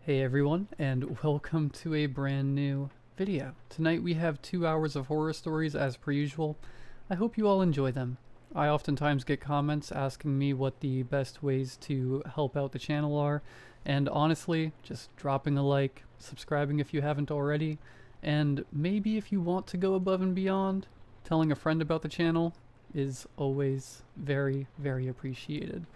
Hey everyone, and welcome to a brand new video. Tonight we have 2 hours of horror stories as per usual. I hope you all enjoy them. I oftentimes get comments asking me what the best ways to help out the channel are, and honestly, just dropping a like, subscribing if you haven't already, and maybe if you want to go above and beyond, telling a friend about the channel is always very, very appreciated.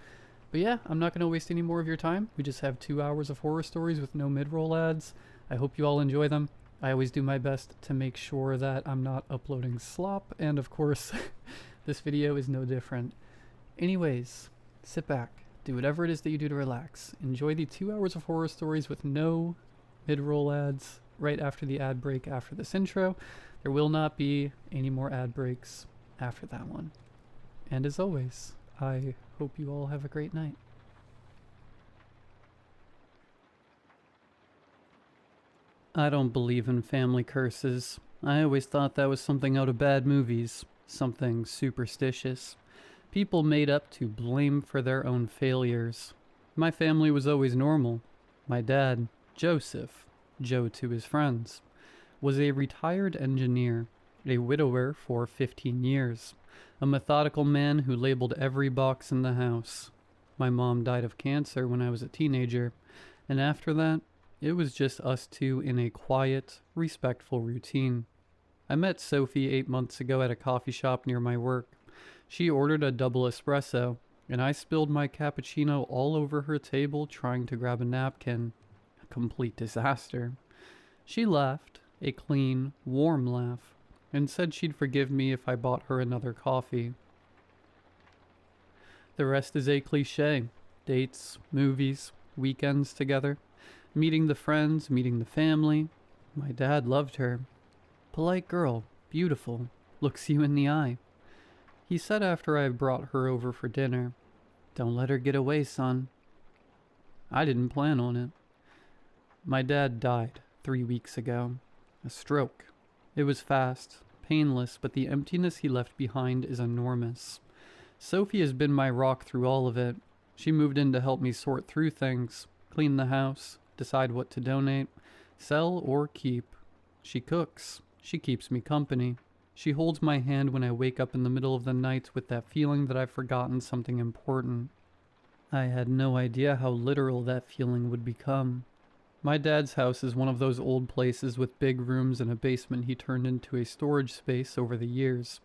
But yeah, I'm not going to waste any more of your time. We just have 2 hours of horror stories with no mid-roll ads. I hope you all enjoy them. I always do my best to make sure that I'm not uploading slop, and of course, this video is no different. Anyways, sit back, do whatever it is that you do to relax. Enjoy the 2 hours of horror stories with no mid-roll ads right after the ad break after this intro. There will not be any more ad breaks after that one. And as always, I hope you all have a great night. I don't believe in family curses. I always thought that was something out of bad movies, something superstitious. People made up to blame for their own failures. My family was always normal. My dad, Joseph, Joe to his friends, was a retired engineer, a widower for 15 years. A methodical man who labeled every box in the house. My mom died of cancer when I was a teenager, and after that, it was just us two in a quiet, respectful routine. I met Sophie 8 months ago at a coffee shop near my work. She ordered a double espresso, and I spilled my cappuccino all over her table trying to grab a napkin. A complete disaster. She laughed, a clean, warm laugh, and said she'd forgive me if I bought her another coffee. The rest is a cliche. Dates, movies, weekends together, meeting the friends, meeting the family. My dad loved her. Polite girl, beautiful, looks you in the eye. He said after I brought her over for dinner, "Don't let her get away, son." I didn't plan on it. My dad died 3 weeks ago. A stroke. It was fast, painless, but the emptiness he left behind is enormous. Sophie has been my rock through all of it. She moved in to help me sort through things, clean the house, decide what to donate, sell or keep. She cooks. She keeps me company. She holds my hand when I wake up in the middle of the night with that feeling that I've forgotten something important. I had no idea how literal that feeling would become. My dad's house is one of those old places with big rooms and a basement he turned into a storage space over the years.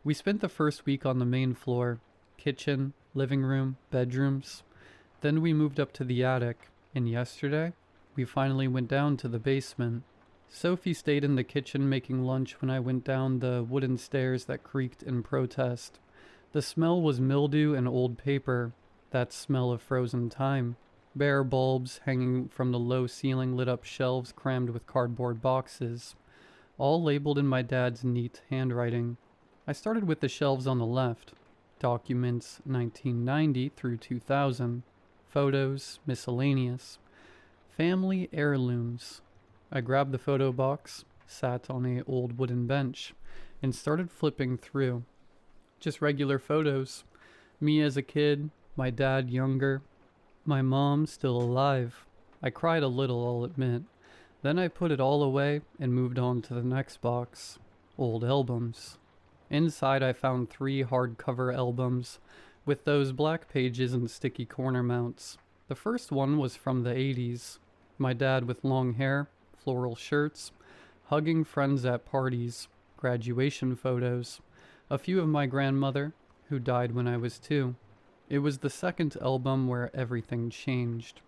We spent the first week on the main floor, kitchen, living room, bedrooms. Then we moved up to the attic, and yesterday, we finally went down to the basement. Sophie stayed in the kitchen making lunch when I went down the wooden stairs that creaked in protest. The smell was mildew and old paper, that smell of frozen time. Bare bulbs hanging from the low ceiling lit up shelves crammed with cardboard boxes, all labeled in my dad's neat handwriting. I started with the shelves on the left. Documents 1990 through 2000. Photos, miscellaneous. Family heirlooms. I grabbed the photo box, sat on a old wooden bench, and started flipping through. Just regular photos. Me as a kid, my dad younger, my mom still alive. I cried a little, I'll admit. Then I put it all away and moved on to the next box. Old albums. Inside I found 3 hardcover albums with those black pages and sticky corner mounts. The first one was from the 80s. My dad with long hair, floral shirts, hugging friends at parties, graduation photos. A few of my grandmother, who died when I was 2. It was the second album where everything changed.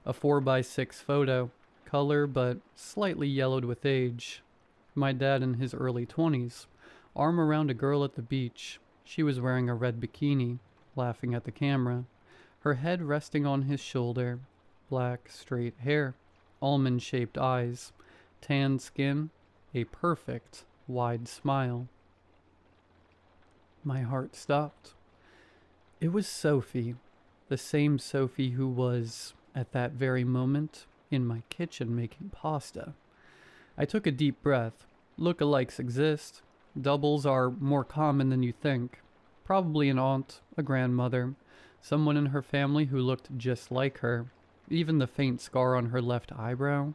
A 4x6 photo, color but slightly yellowed with age. My dad in his early 20s, arm around a girl at the beach. She was wearing a red bikini, laughing at the camera. Her head resting on his shoulder. Black, straight hair, almond-shaped eyes, tan skin, a perfect, wide smile. My heart stopped. It was Sophie, the same Sophie who was, at that very moment, in my kitchen making pasta. I took a deep breath. Look-alikes exist. Doubles are more common than you think. Probably an aunt, a grandmother, someone in her family who looked just like her. even the faint scar on her left eyebrow.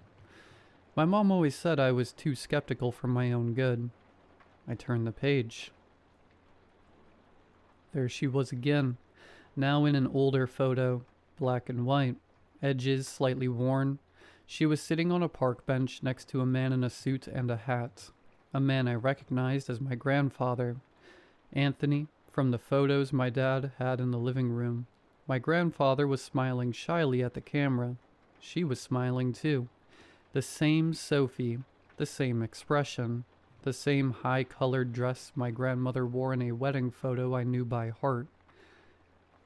My mom always said I was too skeptical for my own good. I turned the page. There she was again, now in an older photo, black and white, edges slightly worn. She was sitting on a park bench next to a man in a suit and a hat, a man I recognized as my grandfather, Anthony, from the photos my dad had in the living room. My grandfather was smiling shyly at the camera. She was smiling too. The same Sophie, the same expression, the same high-colored dress my grandmother wore in a wedding photo I knew by heart.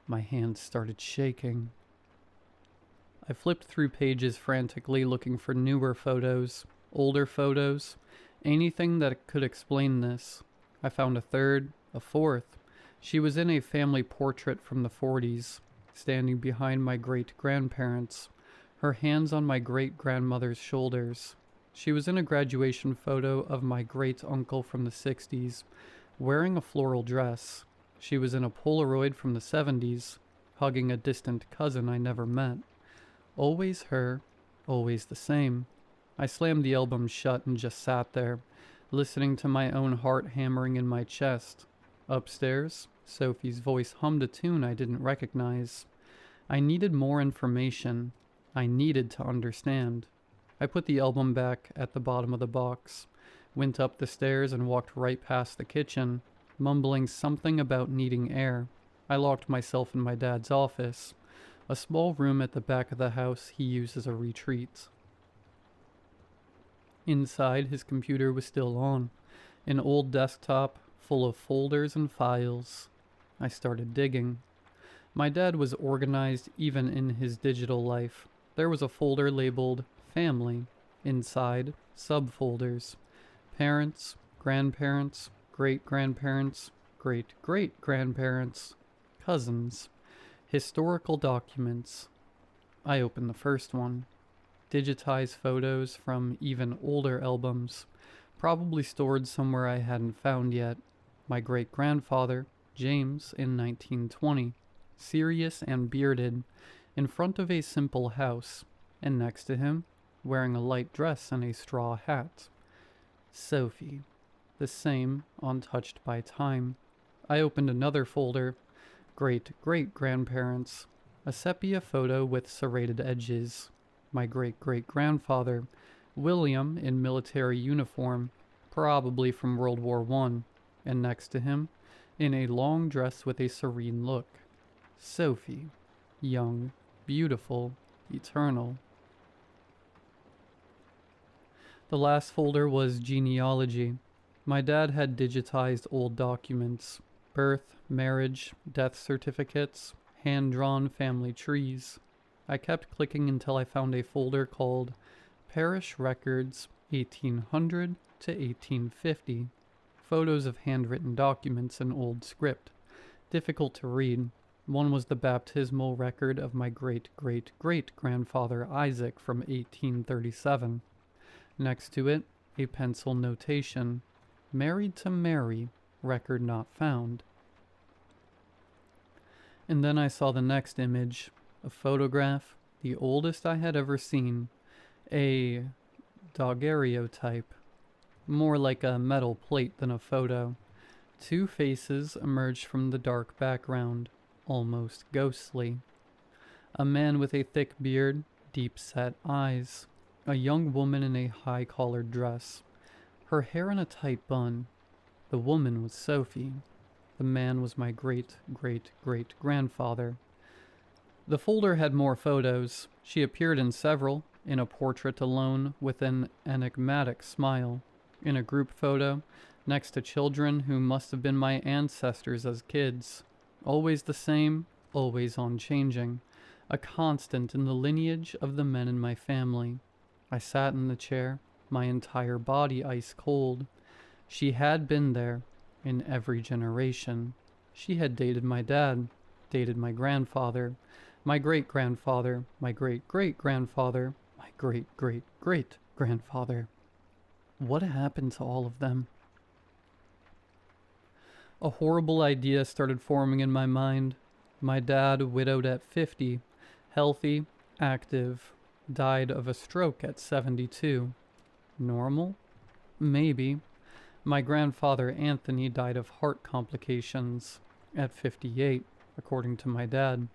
My hands started shaking. I flipped through pages frantically looking for newer photos, older photos, anything that could explain this. I found a third, a fourth. She was in a family portrait from the 40s, standing behind my great-grandparents, her hands on my great-grandmother's shoulders. She was in a graduation photo of my great-uncle from the 60s, wearing a floral dress. She was in a Polaroid from the 70s, hugging a distant cousin I never met. Always her, always the same. I slammed the album shut and just sat there, listening to my own heart hammering in my chest. Upstairs, Sophie's voice hummed a tune I didn't recognize. I needed more information. I needed to understand. I put the album back at the bottom of the box, went up the stairs and walked right past the kitchen, mumbling something about needing air. I locked myself in my dad's office, a small room at the back of the house he used as a retreat. Inside, his computer was still on, an old desktop full of folders and files. I started digging. My dad was organized even in his digital life. There was a folder labeled Family. Inside, subfolders. Parents, grandparents, great-grandparents, great-great-grandparents, cousins, historical documents. I opened the first one. Digitized photos from even older albums, probably stored somewhere I hadn't found yet. My great-grandfather, James, in 1920, serious and bearded, in front of a simple house, and next to him, wearing a light dress and a straw hat. Sophie, the same, untouched by time. I opened another folder, great-great-grandparents, a sepia photo with serrated edges. My great-great-grandfather, William, in military uniform, probably from World War I, and next to him, in a long dress with a serene look. Sophie, young, beautiful, eternal. The last folder was genealogy. My dad had digitized old documents, birth, marriage, death certificates, hand-drawn family trees. I kept clicking until I found a folder called Parish Records 1800 to 1850. Photos of handwritten documents in old script. Difficult to read. One was the baptismal record of my great-great-great-grandfather Isaac from 1837. Next to it, a pencil notation. Married to Mary, record not found. And then I saw the next image, a photograph, the oldest I had ever seen, a daguerreotype, more like a metal plate than a photo. Two faces emerged from the dark background, almost ghostly. A man with a thick beard, deep-set eyes. A young woman in a high-collared dress, her hair in a tight bun. The woman was Sophie. The man was my great-great-great-grandfather. The folder had more photos. She appeared in several, in a portrait alone with an enigmatic smile, in a group photo, next to children who must have been my ancestors as kids. Always the same, always unchanging, a constant in the lineage of the men in my family. I sat in the chair, my entire body ice cold. She had been there, in every generation. She had dated my dad, dated my grandfather, my great-grandfather, my great-great-grandfather, my great-great-great-grandfather. What happened to all of them? A horrible idea started forming in my mind. My dad, widowed at 50, healthy, Active. Died of a stroke at 72. Normal? Maybe. My grandfather Anthony died of heart complications at 58, according to my dad.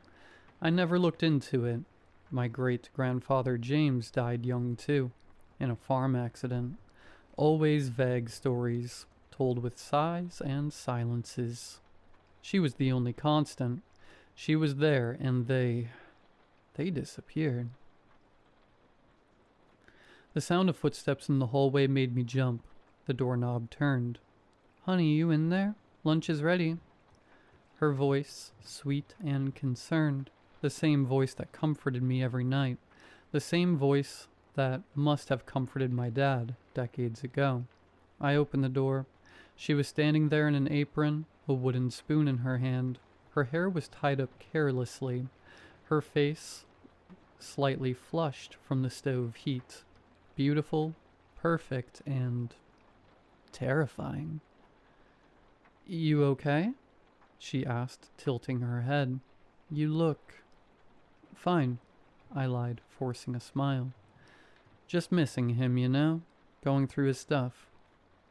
I never looked into it. My great-grandfather James died young too, in a farm accident. Always vague stories, told with sighs and silences. She was the only constant. She was there, and they disappeared. The sound of footsteps in the hallway made me jump. The doorknob turned. "Honey, you in there? Lunch is ready." Her voice, sweet and concerned. The same voice that comforted me every night. The same voice that must have comforted my dad decades ago. I opened the door. She was standing there in an apron, a wooden spoon in her hand. Her hair was tied up carelessly. Her face slightly flushed from the stove heat. Beautiful, perfect, and terrifying. "You okay?" she asked, tilting her head. "You look..." "Fine," I lied, forcing a smile. "Just missing him, you know? Going through his stuff."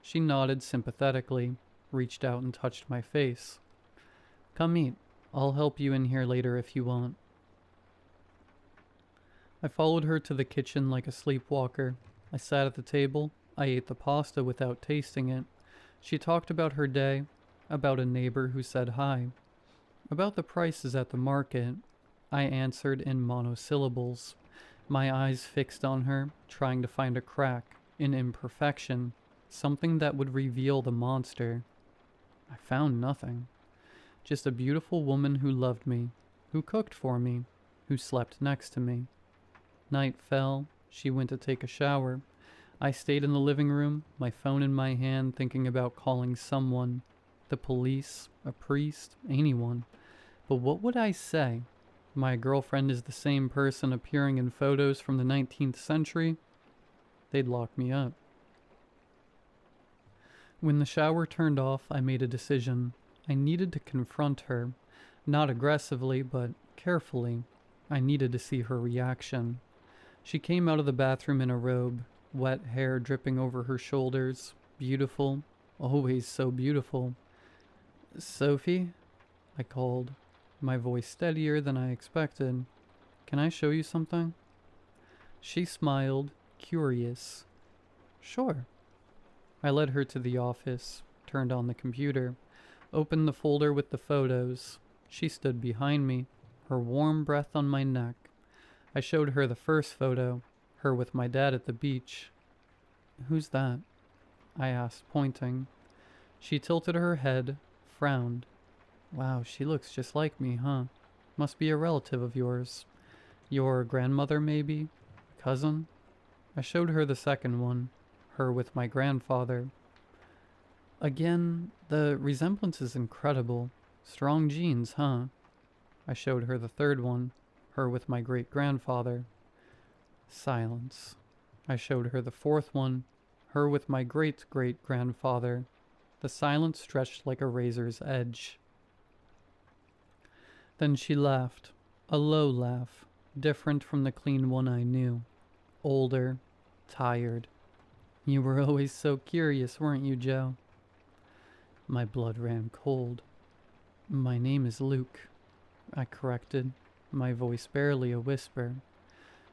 She nodded sympathetically, reached out and touched my face. "Come eat. I'll help you in here later if you want." I followed her to the kitchen like a sleepwalker. I sat at the table. I ate the pasta without tasting it. She talked about her day, about a neighbor who said hi, about the prices at the market. I answered in monosyllables, my eyes fixed on her, trying to find a crack, an imperfection, something that would reveal the monster. I found nothing. Just a beautiful woman who loved me, who cooked for me, who slept next to me. Night fell. She went to take a shower. I stayed in the living room, my phone in my hand, thinking about calling someone. The police, a priest, anyone. But what would I say? My girlfriend is the same person appearing in photos from the 19th century? They'd lock me up. When the shower turned off, I made a decision. I needed to confront her. Not aggressively, but carefully. I needed to see her reaction. She came out of the bathroom in a robe, wet hair dripping over her shoulders. Beautiful, always so beautiful. "Sophie?" I called, my voice steadier than I expected. "Can I show you something?" She smiled, curious. "Sure." I led her to the office, turned on the computer, opened the folder with the photos. She stood behind me, her warm breath on my neck. I showed her the first photo, her with my dad at the beach. "Who's that?" I asked, pointing. She tilted her head, frowned. "Wow, she looks just like me, huh? Must be a relative of yours. Your grandmother, maybe? Cousin?" I showed her the second one, her with my grandfather. Again, the resemblance is incredible. Strong genes, huh? I showed her the third one, her with my great-grandfather. Silence. I showed her the fourth one, her with my great-great-grandfather. The silence stretched like a razor's edge. Then she laughed, a low laugh, different from the clean one I knew. Older, tired. "You were always so curious, weren't you, Joe?" My blood ran cold. "My name is Luke," I corrected, my voice barely a whisper.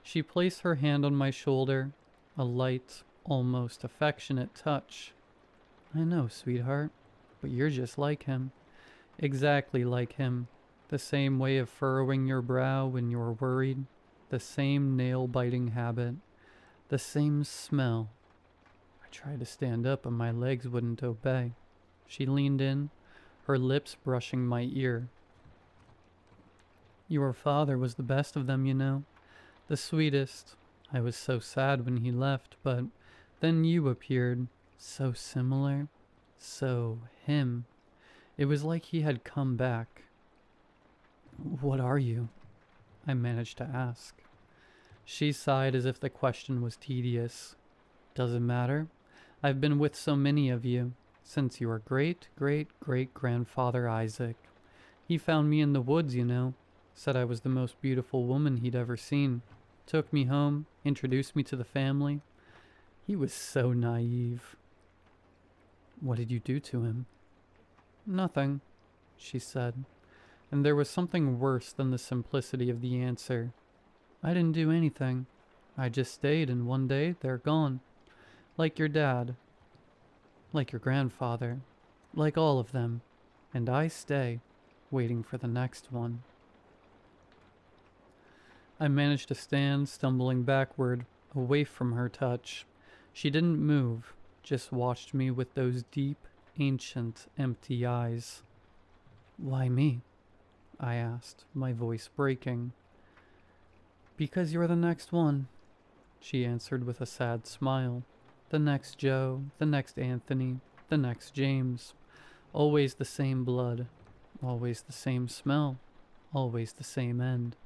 She placed her hand on my shoulder, a light, almost affectionate touch. "I know, sweetheart, but you're just like him. Exactly like him. The same way of furrowing your brow when you're worried. The same nail-biting habit. The same smell." I tried to stand up, but my legs wouldn't obey. She leaned in, her lips brushing my ear. "Your father was the best of them, you know. The sweetest. I was so sad when he left, but then you appeared. So similar. So him. It was like he had come back." "What are you?" I managed to ask. She sighed as if the question was tedious. "Doesn't matter. I've been with so many of you, since your great-great-great-grandfather Isaac. He found me in the woods, you know. said I was the most beautiful woman he'd ever seen, took me home, introduced me to the family. He was so naive. What did you do to him? Nothing, she said, and there was something worse than the simplicity of the answer. I didn't do anything. I just stayed, and one day they're gone. Like your dad. Like your grandfather. Like all of them. And I stay, waiting for the next one. I managed to stand, stumbling backward, away from her touch. She didn't move, just watched me with those deep, ancient, empty eyes. Why me? I asked, my voice breaking. Because you're the next one, she answered with a sad smile. The next Joe, the next Anthony, the next James. Always the same blood, always the same smell, always the same end.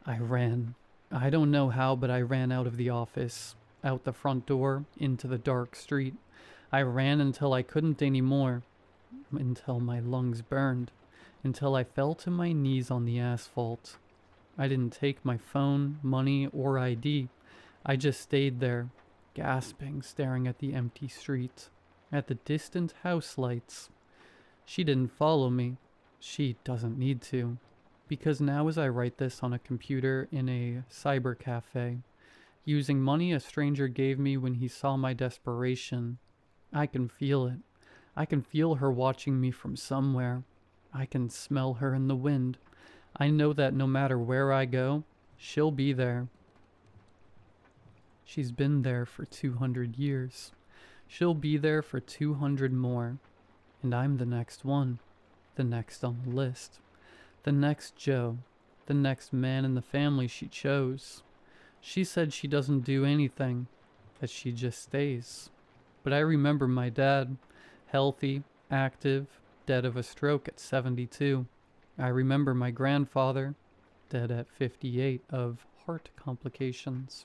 I ran. I don't know how, but I ran out of the office, out the front door, into the dark street. I ran until I couldn't anymore, until my lungs burned, until I fell to my knees on the asphalt. I didn't take my phone, money, or ID. I just stayed there, gasping, staring at the empty street, at the distant house lights. She didn't follow me. She doesn't need to. Because now as I write this on a computer in a cyber cafe, using money a stranger gave me when he saw my desperation, I can feel it. I can feel her watching me from somewhere. I can smell her in the wind. I know that no matter where I go, she'll be there. She's been there for 200 years. She'll be there for 200 more. And I'm the next one. The next on the list. The next Joe. The next man in the family she chose. She said she doesn't do anything. That she just stays. But I remember my dad. Healthy, active, dead of a stroke at 72. I remember my grandfather, dead at 58 of heart complications.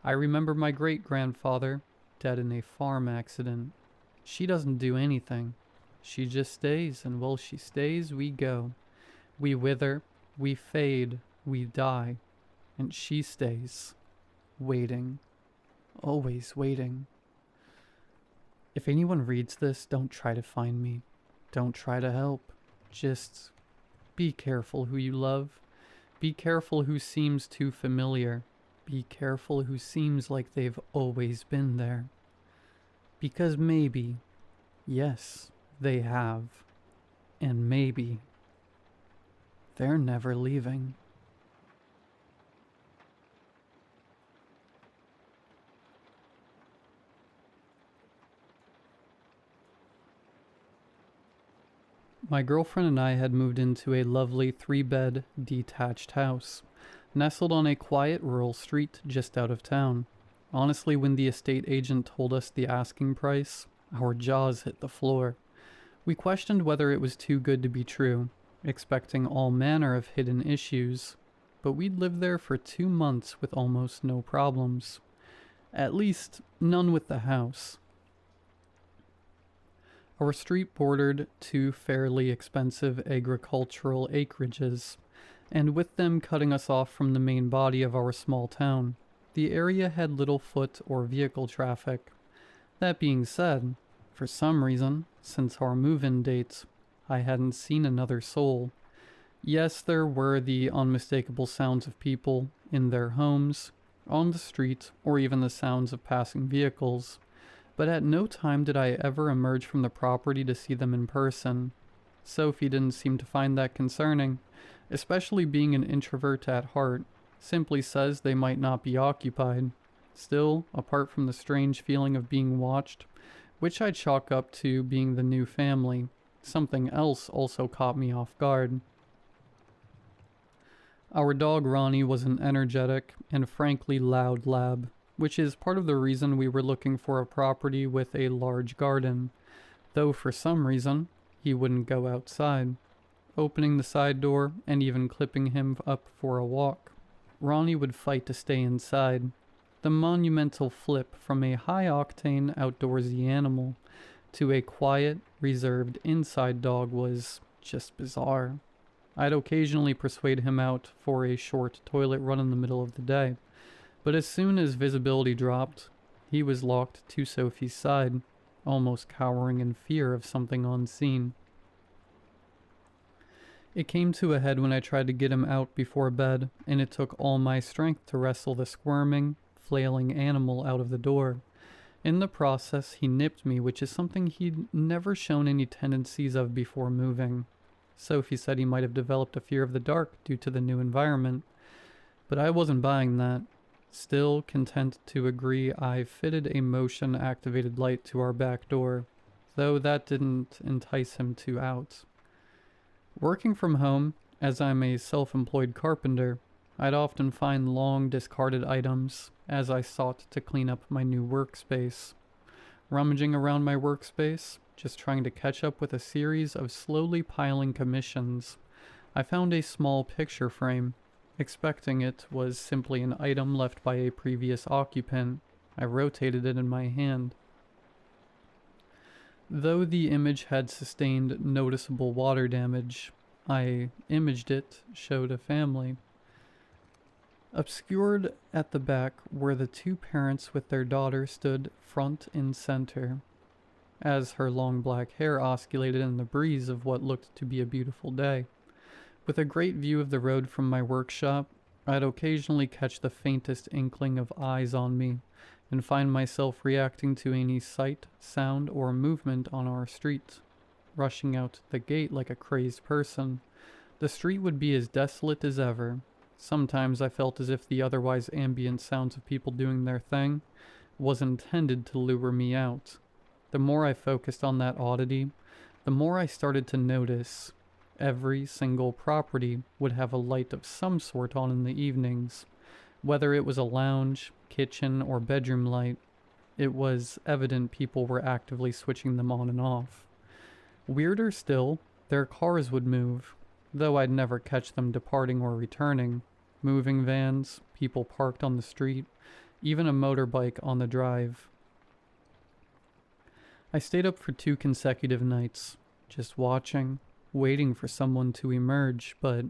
I remember my great-grandfather, dead in a farm accident. She doesn't do anything. She just stays, and while she stays, we go. We wither, we fade, we die. And she stays, waiting, always waiting. If anyone reads this, don't try to find me. Don't try to help. Just be careful who you love. Be careful who seems too familiar. Be careful who seems like they've always been there. Because maybe, yes, they have. And maybe, they're never leaving. My girlfriend and I had moved into a lovely 3-bed, detached house, nestled on a quiet rural street just out of town. Honestly, when the estate agent told us the asking price, our jaws hit the floor. We questioned whether it was too good to be true, expecting all manner of hidden issues, but we'd lived there for 2 months with almost no problems. At least, none with the house. Our street bordered 2 fairly expensive agricultural acreages, and with them cutting us off from the main body of our small town, the area had little foot or vehicle traffic. That being said, for some reason, since our move-in date, I hadn't seen another soul. Yes, there were the unmistakable sounds of people in their homes, on the street, or even the sounds of passing vehicles, but at no time did I ever emerge from the property to see them in person. Sophie didn't seem to find that concerning, especially being an introvert at heart. Simply says they might not be occupied. Still, apart from the strange feeling of being watched, which I chalk up to being the new family, something else also caught me off guard. Our dog Ronnie was an energetic and frankly loud lab, which is part of the reason we were looking for a property with a large garden, though for some reason he wouldn't go outside, opening the side door and even clipping him up for a walk. Ronnie would fight to stay inside. The monumental flip from a high-octane outdoorsy animal to a quiet, reserved inside dog was just bizarre. I'd occasionally persuade him out for a short toilet run in the middle of the day, but as soon as visibility dropped, he was locked to Sophie's side, almost cowering in fear of something unseen. It came to a head when I tried to get him out before bed, and it took all my strength to wrestle the squirming, flailing animal out of the door. In the process, he nipped me, which is something he'd never shown any tendencies of before moving. Sophie said he might have developed a fear of the dark due to the new environment, but I wasn't buying that. Still content to agree, I fitted a motion-activated light to our back door, though that didn't entice him to out. Working from home, as I'm a self-employed carpenter, I'd often find long discarded items as I sought to clean up my new workspace. Rummaging around my workspace, just trying to catch up with a series of slowly piling commissions, I found a small picture frame. Expecting it was simply an item left by a previous occupant, I rotated it in my hand. Though the image had sustained noticeable water damage, I imaged it showed a family. Obscured at the back were the two parents with their daughter stood front and center, as her long black hair oscillated in the breeze of what looked to be a beautiful day. With a great view of the road from my workshop, I'd occasionally catch the faintest inkling of eyes on me, and find myself reacting to any sight, sound, or movement on our street, rushing out the gate like a crazed person. The street would be as desolate as ever. Sometimes I felt as if the otherwise ambient sounds of people doing their thing was intended to lure me out. The more I focused on that oddity, the more I started to notice every single property would have a light of some sort on in the evenings. Whether it was a lounge, kitchen, or bedroom light, it was evident people were actively switching them on and off. Weirder still, their cars would move, though I'd never catch them departing or returning. Moving vans, people parked on the street, even a motorbike on the drive. I stayed up for 2 consecutive nights, just watching, waiting for someone to emerge, but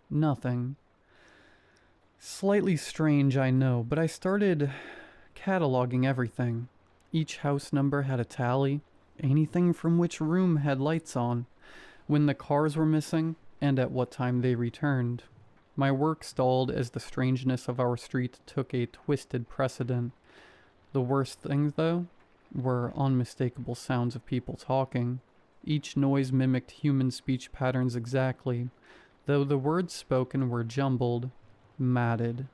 nothing. Slightly strange, I know, but I started cataloging everything. Each house number had a tally, anything from which room had lights on, when the cars were missing, and at what time they returned. My work stalled as the strangeness of our street took a twisted precedent. The worst things, though, were unmistakable sounds of people talking. Each noise mimicked human speech patterns exactly, though the words spoken were jumbled, matted.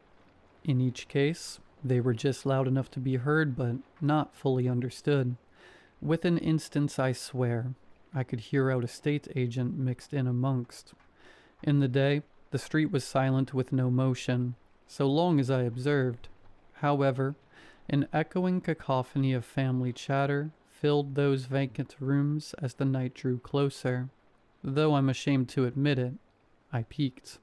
In each case, they were just loud enough to be heard, but not fully understood. With an instance, I swear, I could hear out a state agent mixed in amongst. In the day, the street was silent with no motion, so long as I observed. However, an echoing cacophony of family chatter filled those vacant rooms as the night drew closer. Though I'm ashamed to admit it, I peeked.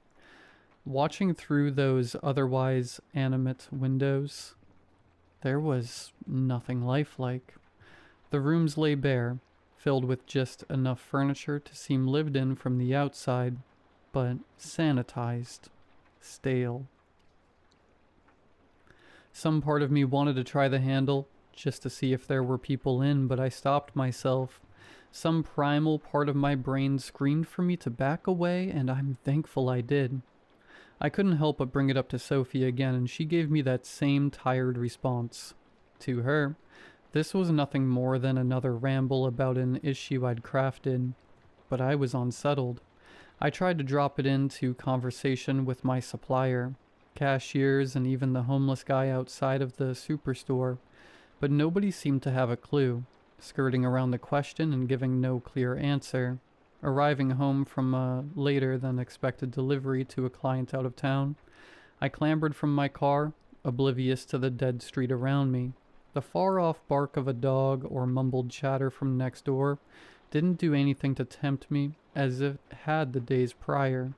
Watching through those otherwise animate windows, there was nothing lifelike. The rooms lay bare, filled with just enough furniture to seem lived in from the outside, but sanitized, stale. Some part of me wanted to try the handle, just to see if there were people in, but I stopped myself. Some primal part of my brain screamed for me to back away, and I'm thankful I did. I couldn't help but bring it up to Sophie again, and she gave me that same tired response. To her, this was nothing more than another ramble about an issue I'd crafted, but I was unsettled. I tried to drop it into conversation with my supplier, cashiers, and even the homeless guy outside of the superstore, but nobody seemed to have a clue, skirting around the question and giving no clear answer. Arriving home from a later than expected delivery to a client out of town, I clambered from my car, oblivious to the dead street around me. The far-off bark of a dog or mumbled chatter from next door didn't do anything to tempt me, as it had the days prior.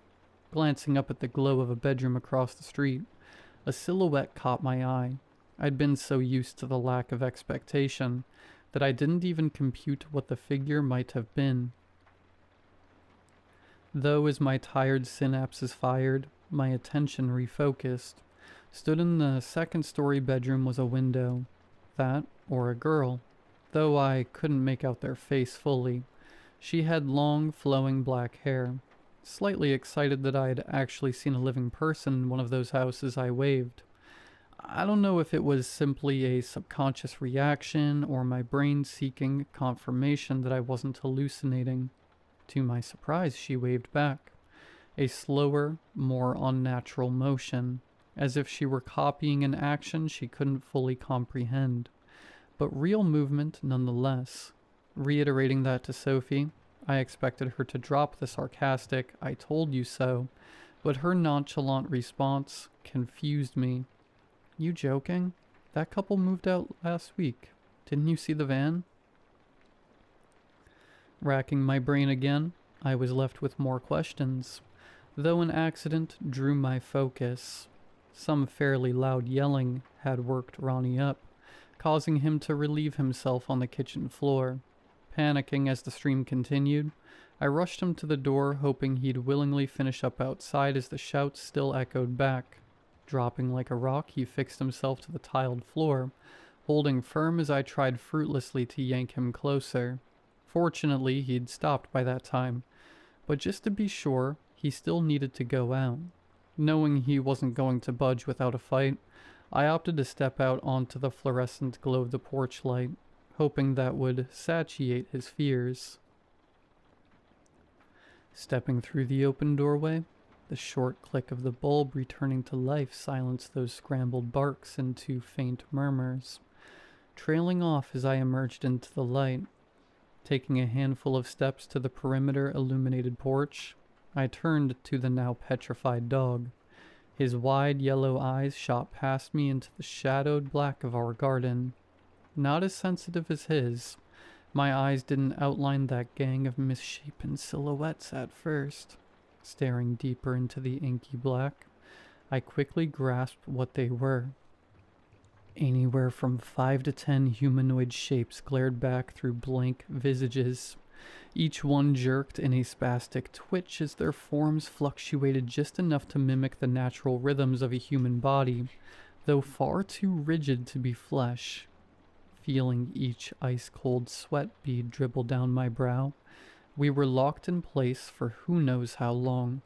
Glancing up at the glow of a bedroom across the street, a silhouette caught my eye. I'd been so used to the lack of expectation that I didn't even compute what the figure might have been. Though as my tired synapses fired, my attention refocused. Stood in the second-story bedroom was a window. That, or a girl, though I couldn't make out their face fully. She had long, flowing black hair. Slightly excited that I had actually seen a living person in one of those houses, I waved. I don't know if it was simply a subconscious reaction or my brain seeking confirmation that I wasn't hallucinating. To my surprise, she waved back. A slower, more unnatural motion, as if she were copying an action she couldn't fully comprehend. But real movement nonetheless. Reiterating that to Sophie, I expected her to drop the sarcastic, "I told you so," but her nonchalant response confused me. "You joking? That couple moved out last week. Didn't you see the van?" Racking my brain again, I was left with more questions, though an accident drew my focus. Some fairly loud yelling had worked Ronnie up, causing him to relieve himself on the kitchen floor. Panicking as the stream continued, I rushed him to the door, hoping he'd willingly finish up outside as the shouts still echoed back. Dropping like a rock, he fixed himself to the tiled floor, holding firm as I tried fruitlessly to yank him closer. Fortunately, he'd stopped by that time, but just to be sure, he still needed to go out. Knowing he wasn't going to budge without a fight, I opted to step out onto the fluorescent glow of the porch light, hoping that would satiate his fears. Stepping through the open doorway, the short click of the bulb returning to life silenced those scrambled barks into faint murmurs. Trailing off as I emerged into the light, taking a handful of steps to the perimeter illuminated porch, I turned to the now petrified dog. His wide yellow eyes shot past me into the shadowed black of our garden. Not as sensitive as his, my eyes didn't outline that gang of misshapen silhouettes at first. Staring deeper into the inky black, I quickly grasped what they were. Anywhere from 5 to 10 humanoid shapes glared back through blank visages. Each one jerked in a spastic twitch as their forms fluctuated just enough to mimic the natural rhythms of a human body, though far too rigid to be flesh. Feeling each ice-cold sweat bead dribble down my brow, we were locked in place for who knows how long.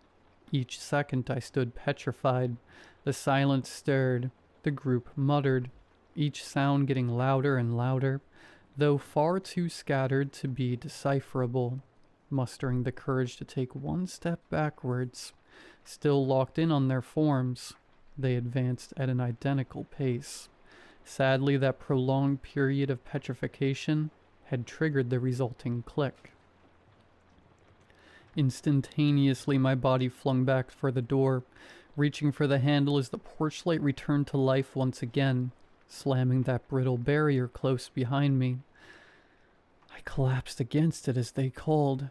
Each second I stood petrified. The silence stirred. The group muttered, each sound getting louder and louder, though far too scattered to be decipherable. Mustering the courage to take one step backwards, still locked in on their forms, they advanced at an identical pace. Sadly, that prolonged period of petrification had triggered the resulting click. Instantaneously, my body flung back for the door, reaching for the handle as the porch light returned to life once again, slamming that brittle barrier close behind me. I collapsed against it as they called,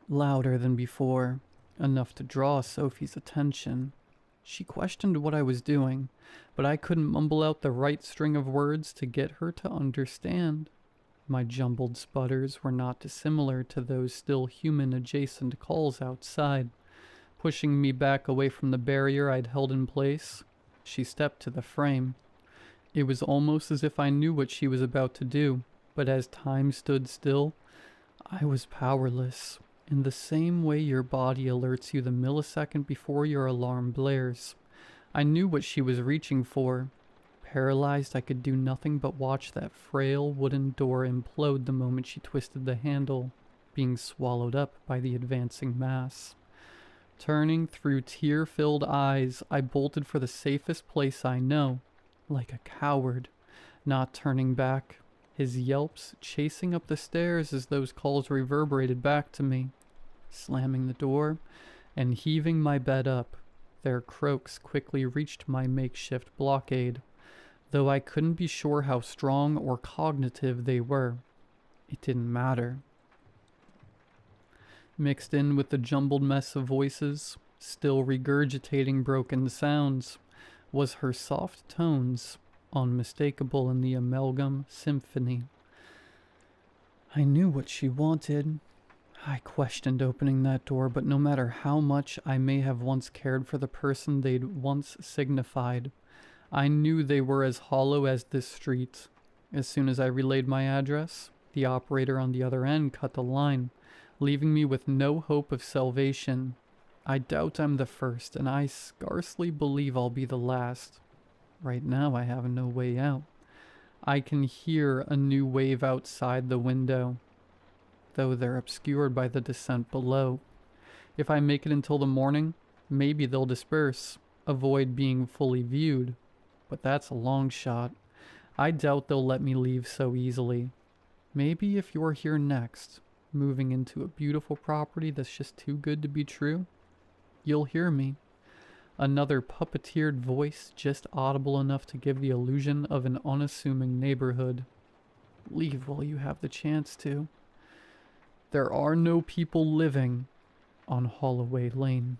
louder than before, enough to draw Sophie's attention. She questioned what I was doing, but I couldn't mumble out the right string of words to get her to understand. My jumbled sputters were not dissimilar to those still human-adjacent calls outside. Pushing me back away from the barrier I'd held in place, she stepped to the frame. It was almost as if I knew what she was about to do, but as time stood still, I was powerless. In the same way your body alerts you the millisecond before your alarm blares. I knew what she was reaching for. Paralyzed, I could do nothing but watch that frail wooden door implode the moment she twisted the handle, being swallowed up by the advancing mass. Turning through tear-filled eyes, I bolted for the safest place I know, like a coward, not turning back, his yelps chasing up the stairs as those calls reverberated back to me. Slamming the door and heaving my bed up, their croaks quickly reached my makeshift blockade, though I couldn't be sure how strong or cognitive they were. It didn't matter. Mixed in with the jumbled mess of voices, still regurgitating broken sounds, was her soft tones, unmistakable in the amalgam symphony. I knew what she wanted. I questioned opening that door, but no matter how much I may have once cared for the person they'd once signified, I knew they were as hollow as this street. As soon as I relayed my address, the operator on the other end cut the line, leaving me with no hope of salvation. I doubt I'm the first, and I scarcely believe I'll be the last. Right now I have no way out. I can hear a new wave outside the window, though they're obscured by the descent below. If I make it until the morning, maybe they'll disperse, avoid being fully viewed. But that's a long shot. I doubt they'll let me leave so easily. Maybe if you're here next, moving into a beautiful property that's just too good to be true, you'll hear me. Another puppeteered voice just audible enough to give the illusion of an unassuming neighborhood. Leave while you have the chance to. There are no people living on Holloway Lane.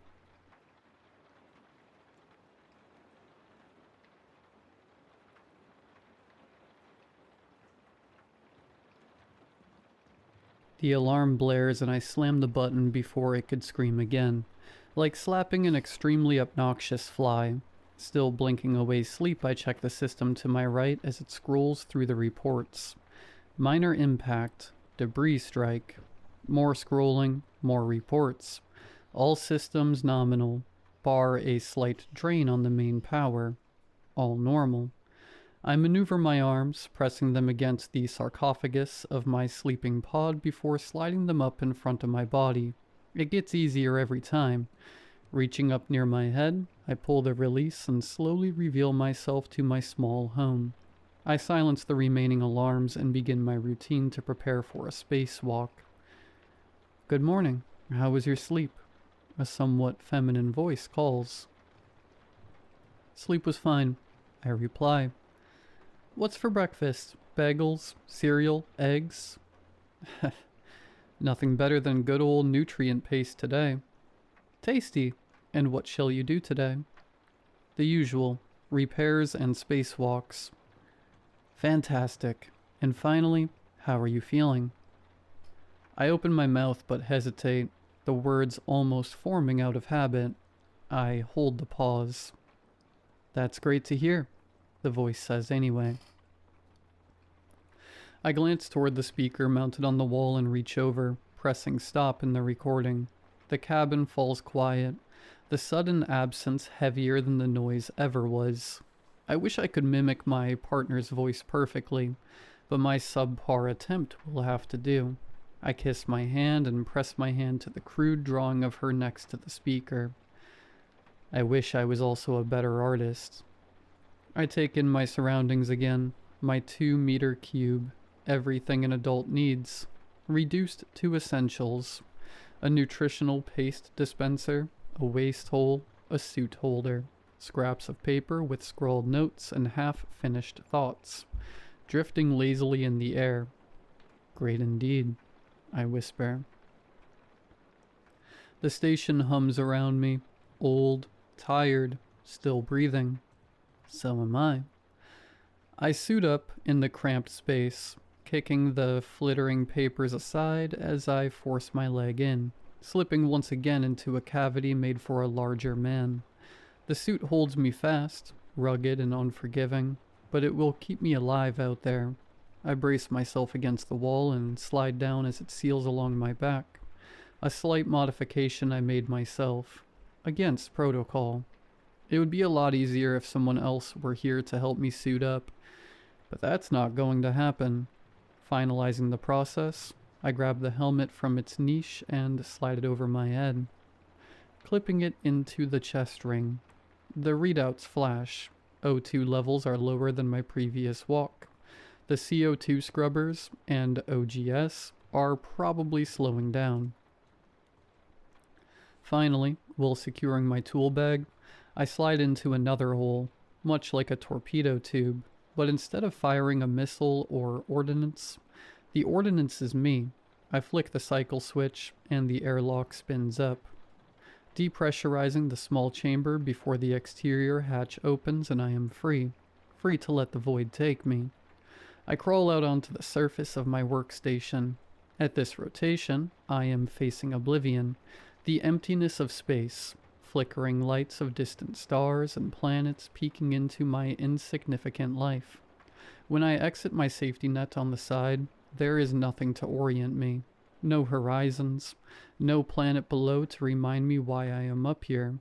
The alarm blares and I slam the button before it could scream again, like slapping an extremely obnoxious fly. Still blinking away sleep, I check the system to my right as it scrolls through the reports. Minor impact, debris strike. More scrolling, more reports. All systems nominal, bar a slight drain on the main power. All normal. I maneuver my arms, pressing them against the sarcophagus of my sleeping pod before sliding them up in front of my body. It gets easier every time. Reaching up near my head, I pull the release and slowly reveal myself to my small home. I silence the remaining alarms and begin my routine to prepare for a spacewalk. Good morning. How was your sleep? A somewhat feminine voice calls. Sleep was fine, I reply. What's for breakfast? Bagels, cereal, eggs? Nothing better than good old nutrient paste today. Tasty. And what shall you do today? The usual. Repairs and spacewalks. Fantastic. And finally, how are you feeling? I open my mouth but hesitate, the words almost forming out of habit. I hold the pause. That's great to hear, the voice says anyway. I glance toward the speaker mounted on the wall and reach over, pressing stop in the recording. The cabin falls quiet, the sudden absence heavier than the noise ever was. I wish I could mimic my partner's voice perfectly, but my subpar attempt will have to do. I kiss my hand and press my hand to the crude drawing of her next to the speaker. I wish I was also a better artist. I take in my surroundings again, my 2-meter cube, everything an adult needs, reduced to essentials. A nutritional paste dispenser, a waste hole, a suit holder, scraps of paper with scrawled notes and half-finished thoughts, drifting lazily in the air. Great indeed, I whisper. The station hums around me, old, tired, still breathing. So am I. I suit up in the cramped space, kicking the flittering papers aside as I force my leg in, slipping once again into a cavity made for a larger man. The suit holds me fast, rugged and unforgiving, but it will keep me alive out there. I brace myself against the wall and slide down as it seals along my back. A slight modification I made myself, against protocol. It would be a lot easier if someone else were here to help me suit up, but that's not going to happen. Finalizing the process, I grab the helmet from its niche and slide it over my head, clipping it into the chest ring. The readouts flash. O2 levels are lower than my previous walk. The CO2 scrubbers and OGS are probably slowing down. Finally, while securing my tool bag, I slide into another hole, much like a torpedo tube, but instead of firing a missile or ordnance, the ordnance is me. I flick the cycle switch and the airlock spins up, depressurizing the small chamber before the exterior hatch opens and I am free to let the void take me. I crawl out onto the surface of my workstation. At this rotation, I am facing oblivion, the emptiness of space, flickering lights of distant stars and planets peeking into my insignificant life. When I exit my safety net on the side, there is nothing to orient me. No horizons, no planet below to remind me why I am up here.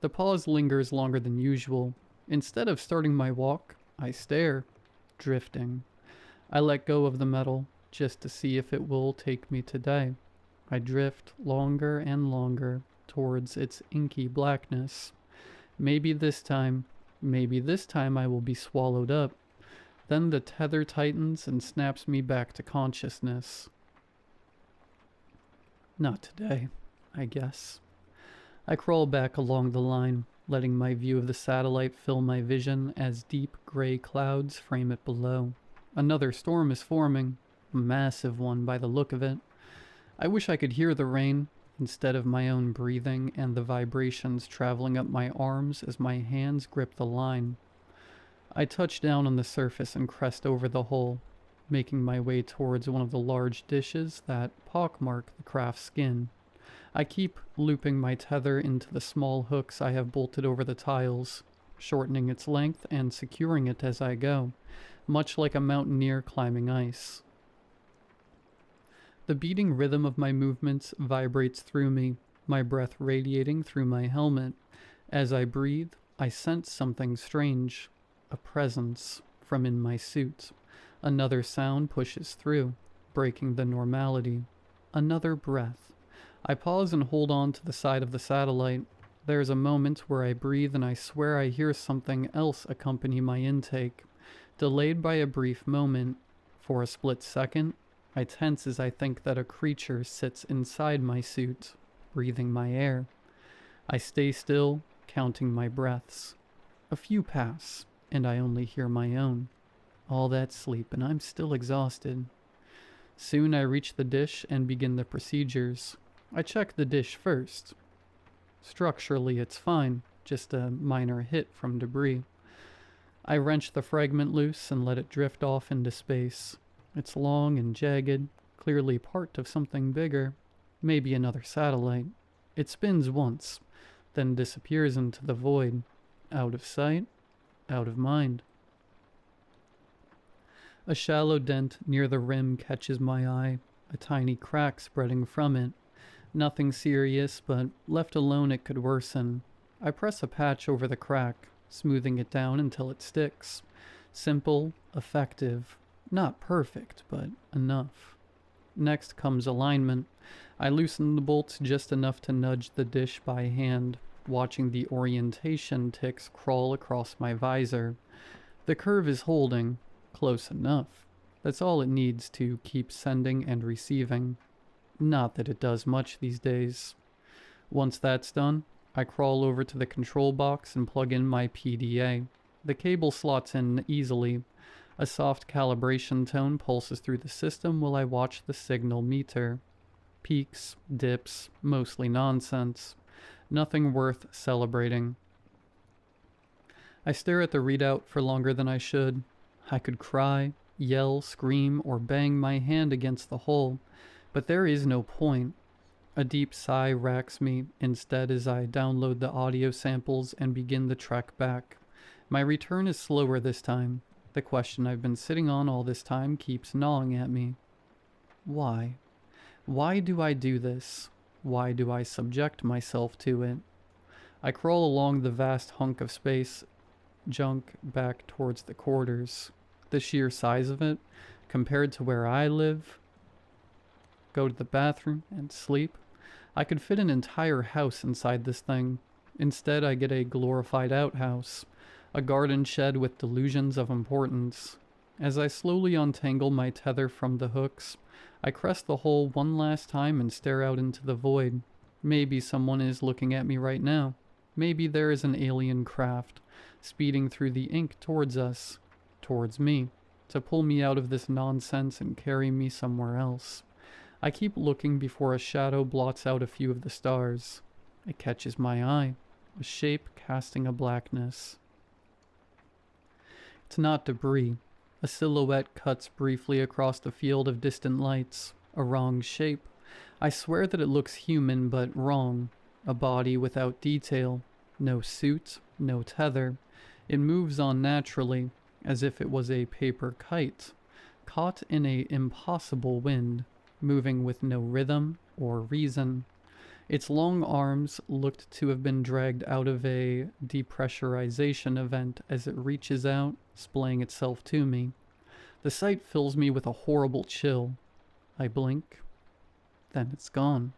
The pause lingers longer than usual. Instead of starting my walk, I stare, drifting. I let go of the metal, just to see if it will take me today. I drift longer and longer towards its inky blackness. Maybe this time I will be swallowed up. Then the tether tightens and snaps me back to consciousness. Not today, I guess. I crawl back along the line, letting my view of the satellite fill my vision as deep gray clouds frame it below. Another storm is forming, a massive one by the look of it. I wish I could hear the rain instead of my own breathing and the vibrations traveling up my arms as my hands grip the line. I touch down on the surface and crest over the hole, making my way towards one of the large dishes that pockmark the craft skin. I keep looping my tether into the small hooks I have bolted over the tiles, shortening its length and securing it as I go, much like a mountaineer climbing ice. The beating rhythm of my movements vibrates through me, my breath radiating through my helmet. As I breathe, I sense something strange, a presence from in my suit. Another sound pushes through, breaking the normality. Another breath. I pause and hold on to the side of the satellite. There is a moment where I breathe and I swear I hear something else accompany my intake. Delayed by a brief moment, for a split second, I tense as I think that a creature sits inside my suit, breathing my air. I stay still, counting my breaths. A few pass, and I only hear my own. All that sleep, and I'm still exhausted. Soon I reach the dish and begin the procedures. I check the dish first. Structurally, it's fine, just a minor hit from debris. I wrench the fragment loose and let it drift off into space. It's long and jagged, clearly part of something bigger, maybe another satellite. It spins once, then disappears into the void, out of sight, out of mind. A shallow dent near the rim catches my eye, a tiny crack spreading from it. Nothing serious, but left alone it could worsen. I press a patch over the crack, smoothing it down until it sticks. Simple, effective, not perfect, but enough. Next comes alignment. I loosen the bolts just enough to nudge the dish by hand, watching the orientation ticks crawl across my visor. The curve is holding, close enough. That's all it needs to keep sending and receiving. Not that it does much these days. Once that's done, I crawl over to the control box and plug in my PDA. The cable slots in easily. A soft calibration tone pulses through the system while I watch the signal meter. Peaks, dips, mostly nonsense. Nothing worth celebrating. I stare at the readout for longer than I should. I could cry, yell, scream, or bang my hand against the hole, but there is no point. A deep sigh racks me instead as I download the audio samples and begin the trek back. My return is slower this time. The question I've been sitting on all this time keeps gnawing at me. Why? Why do I do this? Why do I subject myself to it? I crawl along the vast hunk of space, junk back towards the quarters. The sheer size of it, compared to where I live, go to the bathroom, and sleep. I could fit an entire house inside this thing. Instead, I get a glorified outhouse, a garden shed with delusions of importance. As I slowly untangle my tether from the hooks, I crest the hole one last time and stare out into the void. Maybe someone is looking at me right now. Maybe there is an alien craft, speeding through the ink towards us, towards me, to pull me out of this nonsense and carry me somewhere else. I keep looking before a shadow blots out a few of the stars. It catches my eye, a shape casting a blackness. It's not debris. A silhouette cuts briefly across the field of distant lights. A wrong shape. I swear that it looks human, but wrong. A body without detail. No suit, no tether. It moves on naturally, as if it was a paper kite, caught in a impossible wind, moving with no rhythm or reason. Its long arms looked to have been dragged out of a depressurization event as it reaches out, splaying itself to me. The sight fills me with a horrible chill. I blink. Then it's gone.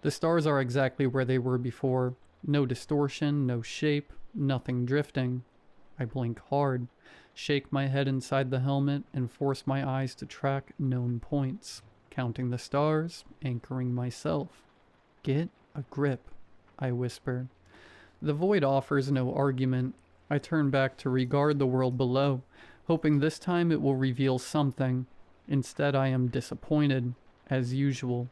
The stars are exactly where they were before. No distortion, no shape, nothing drifting. I blink hard, shake my head inside the helmet, and force my eyes to track known points, counting the stars, anchoring myself. Get a grip, I whisper. The void offers no argument. I turn back to regard the world below, hoping this time it will reveal something. Instead, I am disappointed, as usual.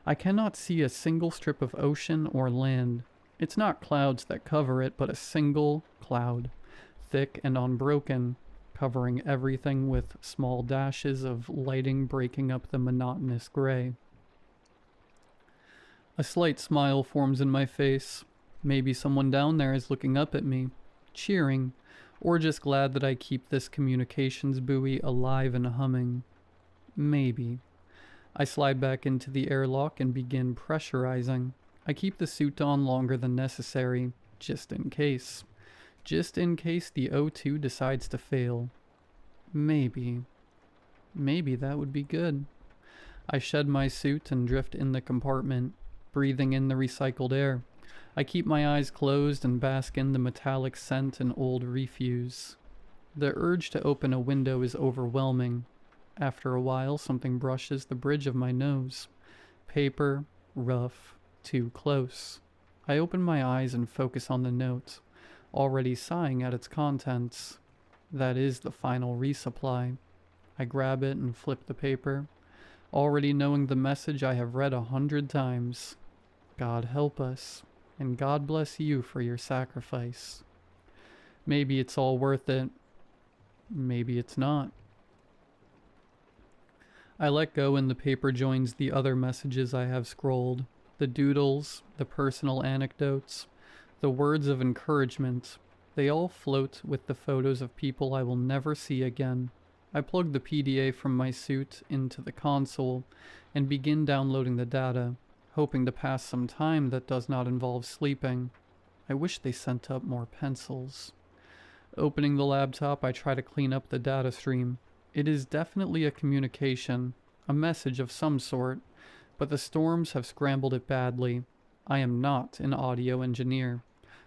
I cannot see a single strip of ocean or land. It's not clouds that cover it, but a single cloud, thick and unbroken, covering everything with small dashes of lighting breaking up the monotonous gray. A slight smile forms in my face. Maybe someone down there is looking up at me, cheering, or just glad that I keep this communications buoy alive and humming. Maybe. I slide back into the airlock and begin pressurizing. I keep the suit on longer than necessary, just in case. Just in case the O2 decides to fail. Maybe. Maybe that would be good. I shed my suit and drift in the compartment, breathing in the recycled air. I keep my eyes closed and bask in the metallic scent and old refuse. The urge to open a window is overwhelming. After a while, something brushes the bridge of my nose. Paper, rough, too close. I open my eyes and focus on the note, already sighing at its contents. That is the final resupply. I grab it and flip the paper, already knowing the message I have read 100 times. God help us, and God bless you for your sacrifice. Maybe it's all worth it. Maybe it's not. I let go and the paper joins the other messages I have scrolled. The doodles, the personal anecdotes, the words of encouragement. They all float with the photos of people I will never see again. I plug the PDA from my suit into the console and begin downloading the data, hoping to pass some time that does not involve sleeping. I wish they sent up more pencils. Opening the laptop, I try to clean up the data stream. It is definitely a communication, a message of some sort, but the storms have scrambled it badly. I am not an audio engineer,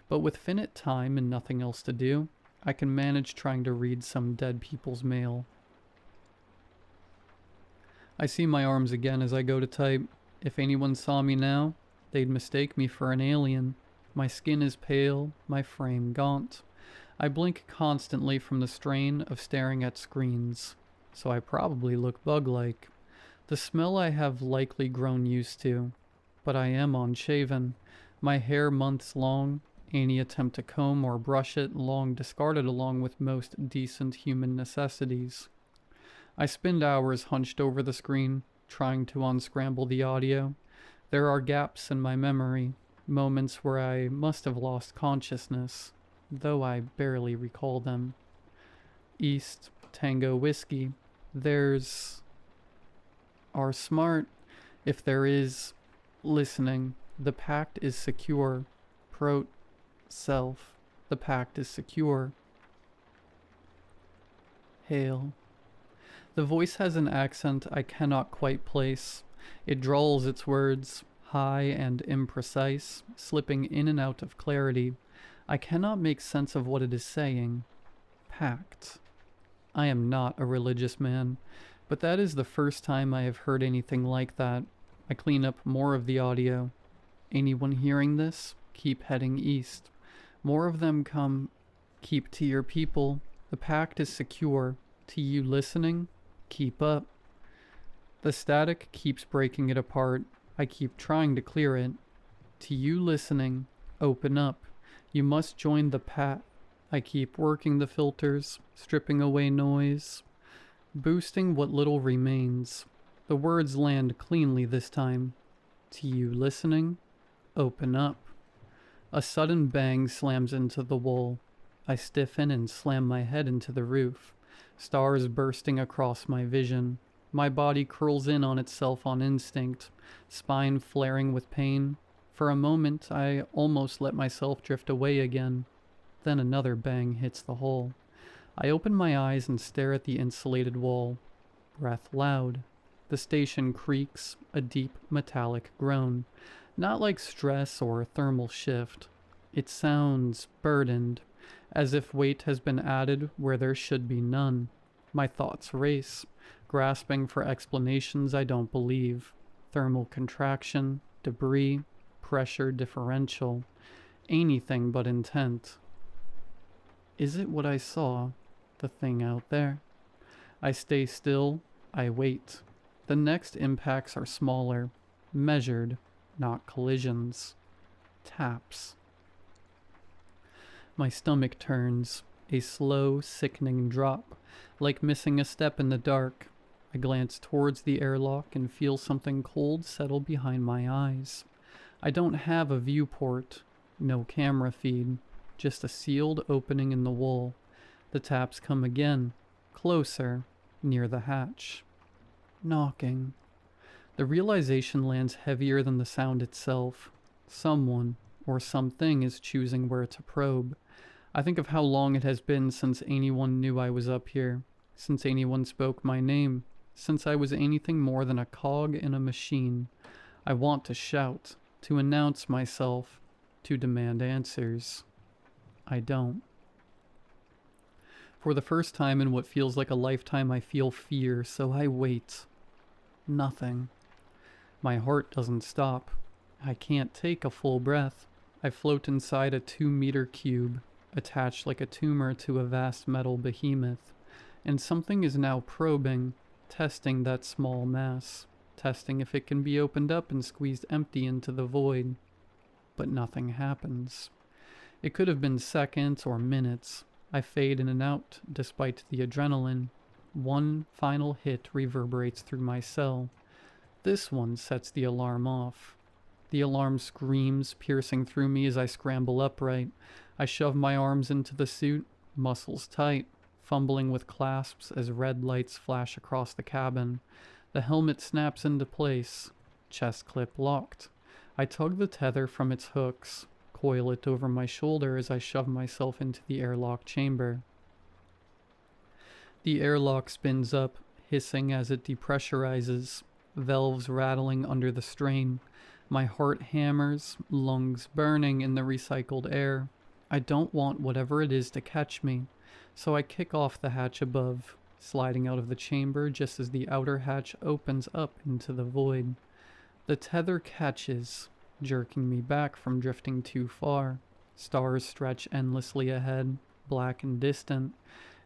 but with finite time and nothing else to do, I can manage trying to read some dead people's mail. I see my arms again as I go to type. If anyone saw me now, they'd mistake me for an alien. My skin is pale, my frame gaunt. I blink constantly from the strain of staring at screens, so I probably look bug-like. The smell I have likely grown used to, but I am unshaven. My hair months long, any attempt to comb or brush it long discarded along with most decent human necessities. I spend hours hunched over the screen, trying to unscramble the audio. There are gaps in my memory, moments where I must have lost consciousness, though I barely recall them. East, Tango Whiskey. There's... Are smart. If there is... Listening. The pact is secure. Prote. Self. The pact is secure. Hail. The voice has an accent I cannot quite place. It drawls its words, high and imprecise, slipping in and out of clarity. I cannot make sense of what it is saying. Pact. I am not a religious man, but that is the first time I have heard anything like that. I clean up more of the audio. Anyone hearing this? Keep heading east. More of them come. Keep to your people. The pact is secure. To you listening? Keep up. The static keeps breaking it apart. I keep trying to clear it. To you listening, open up. You must join the pact. I keep working the filters, stripping away noise, boosting what little remains. The words land cleanly this time. To you listening, open up. A sudden bang slams into the wall. I stiffen and slam my head into the roof, stars bursting across my vision. My body curls in on itself on instinct, spine flaring with pain. For a moment, I almost let myself drift away again. Then another bang hits the hole. I open my eyes and stare at the insulated wall. Breath loud. The station creaks, a deep metallic groan. Not like stress or thermal shift. It sounds burdened, as if weight has been added where there should be none. My thoughts race, grasping for explanations I don't believe. Thermal contraction, debris, pressure differential. Anything but intent. Is it what I saw? The thing out there? I stay still, I wait. The next impacts are smaller, measured, not collisions. Taps. My stomach turns, a slow, sickening drop, like missing a step in the dark. I glance towards the airlock and feel something cold settle behind my eyes. I don't have a viewport, no camera feed, just a sealed opening in the wall. The taps come again, closer, near the hatch. Knocking. The realization lands heavier than the sound itself. Someone, or something, is choosing where to probe. I think of how long it has been since anyone knew I was up here, since anyone spoke my name, since I was anything more than a cog in a machine. I want to shout, to announce myself, to demand answers. I don't. For the first time in what feels like a lifetime, I feel fear, so I wait. Nothing. My heart doesn't stop. I can't take a full breath. I float inside a 2-meter cube, attached like a tumor to a vast metal behemoth, and something is now probing, testing that small mass, testing if it can be opened up and squeezed empty into the void. But nothing happens. It could have been seconds or minutes. I fade in and out despite the adrenaline. One final hit reverberates through my cell. This one sets the alarm off. The alarm screams, piercing through me as I scramble upright. I shove my arms into the suit, muscles tight, fumbling with clasps as red lights flash across the cabin. The helmet snaps into place, chest clip locked. I tug the tether from its hooks, coil it over my shoulder as I shove myself into the airlock chamber. The airlock spins up, hissing as it depressurizes, valves rattling under the strain. My heart hammers, lungs burning in the recycled air. I don't want whatever it is to catch me, so I kick off the hatch above, sliding out of the chamber just as the outer hatch opens up into the void. The tether catches, jerking me back from drifting too far. Stars stretch endlessly ahead, black and distant,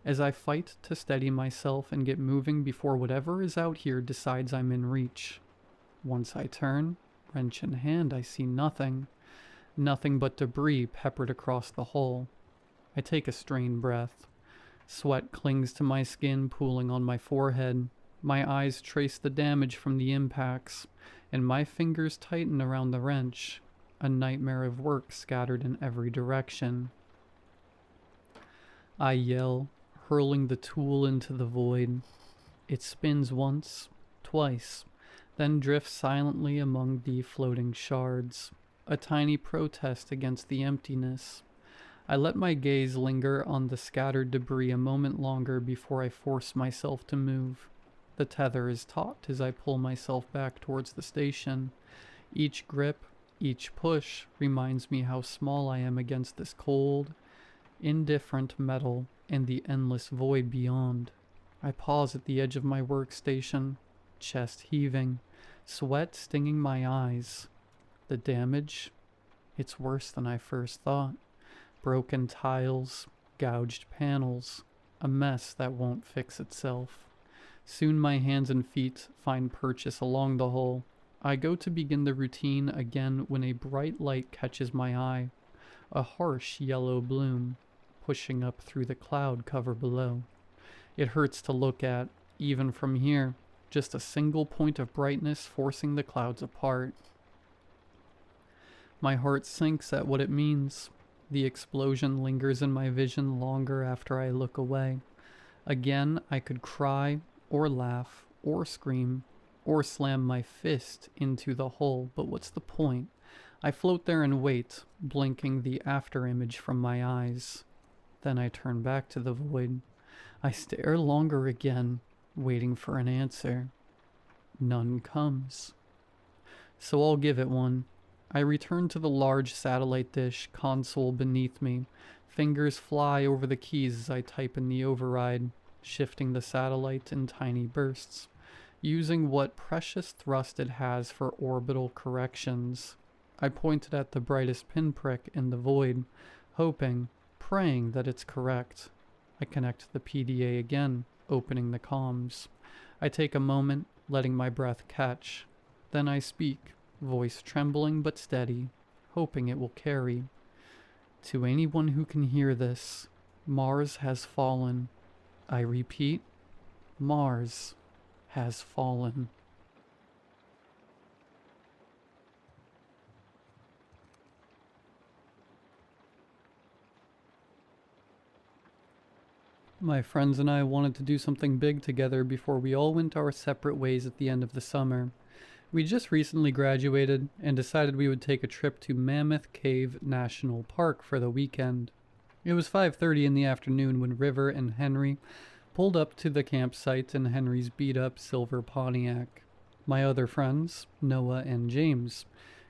as I fight to steady myself and get moving before whatever is out here decides I'm in reach. Once I turn, wrench in hand, I see nothing. Nothing but debris peppered across the hull. I take a strained breath. Sweat clings to my skin, pooling on my forehead. My eyes trace the damage from the impacts, and my fingers tighten around the wrench. A nightmare of work scattered in every direction. I yell, hurling the tool into the void. It spins once, twice, then drifts silently among the floating shards, a tiny protest against the emptiness. I let my gaze linger on the scattered debris a moment longer before I force myself to move. The tether is taut as I pull myself back towards the station. Each grip, each push reminds me how small I am against this cold, indifferent metal and the endless void beyond. I pause at the edge of my workstation, chest heaving, sweat stinging my eyes. The damage? It's worse than I first thought. Broken tiles, gouged panels, a mess that won't fix itself. Soon my hands and feet find purchase along the hull. I go to begin the routine again when a bright light catches my eye, a harsh yellow bloom, pushing up through the cloud cover below. It hurts to look at, even from here, just a single point of brightness forcing the clouds apart. My heart sinks at what it means. The explosion lingers in my vision longer after I look away. Again, I could cry, or laugh, or scream, or slam my fist into the hole, but what's the point? I float there and wait, blinking the after image from my eyes. Then I turn back to the void. I stare longer again, waiting for an answer. None comes. So I'll give it one. I return to the large satellite dish console beneath me. Fingers fly over the keys as I type in the override, shifting the satellite in tiny bursts, using what precious thrust it has for orbital corrections. I pointed at the brightest pinprick in the void, hoping, praying that it's correct. I connect the PDA again, opening the comms. I take a moment, letting my breath catch. Then I speak, voice trembling but steady, hoping it will carry. To anyone who can hear this, Mars has fallen. I repeat, Mars has fallen. My friends and I wanted to do something big together before we all went our separate ways at the end of the summer. We just recently graduated and decided we would take a trip to Mammoth Cave National Park for the weekend. It was 5:30 in the afternoon when River and Henry pulled up to the campsite in Henry's beat-up silver Pontiac. My other friends, Noah and James,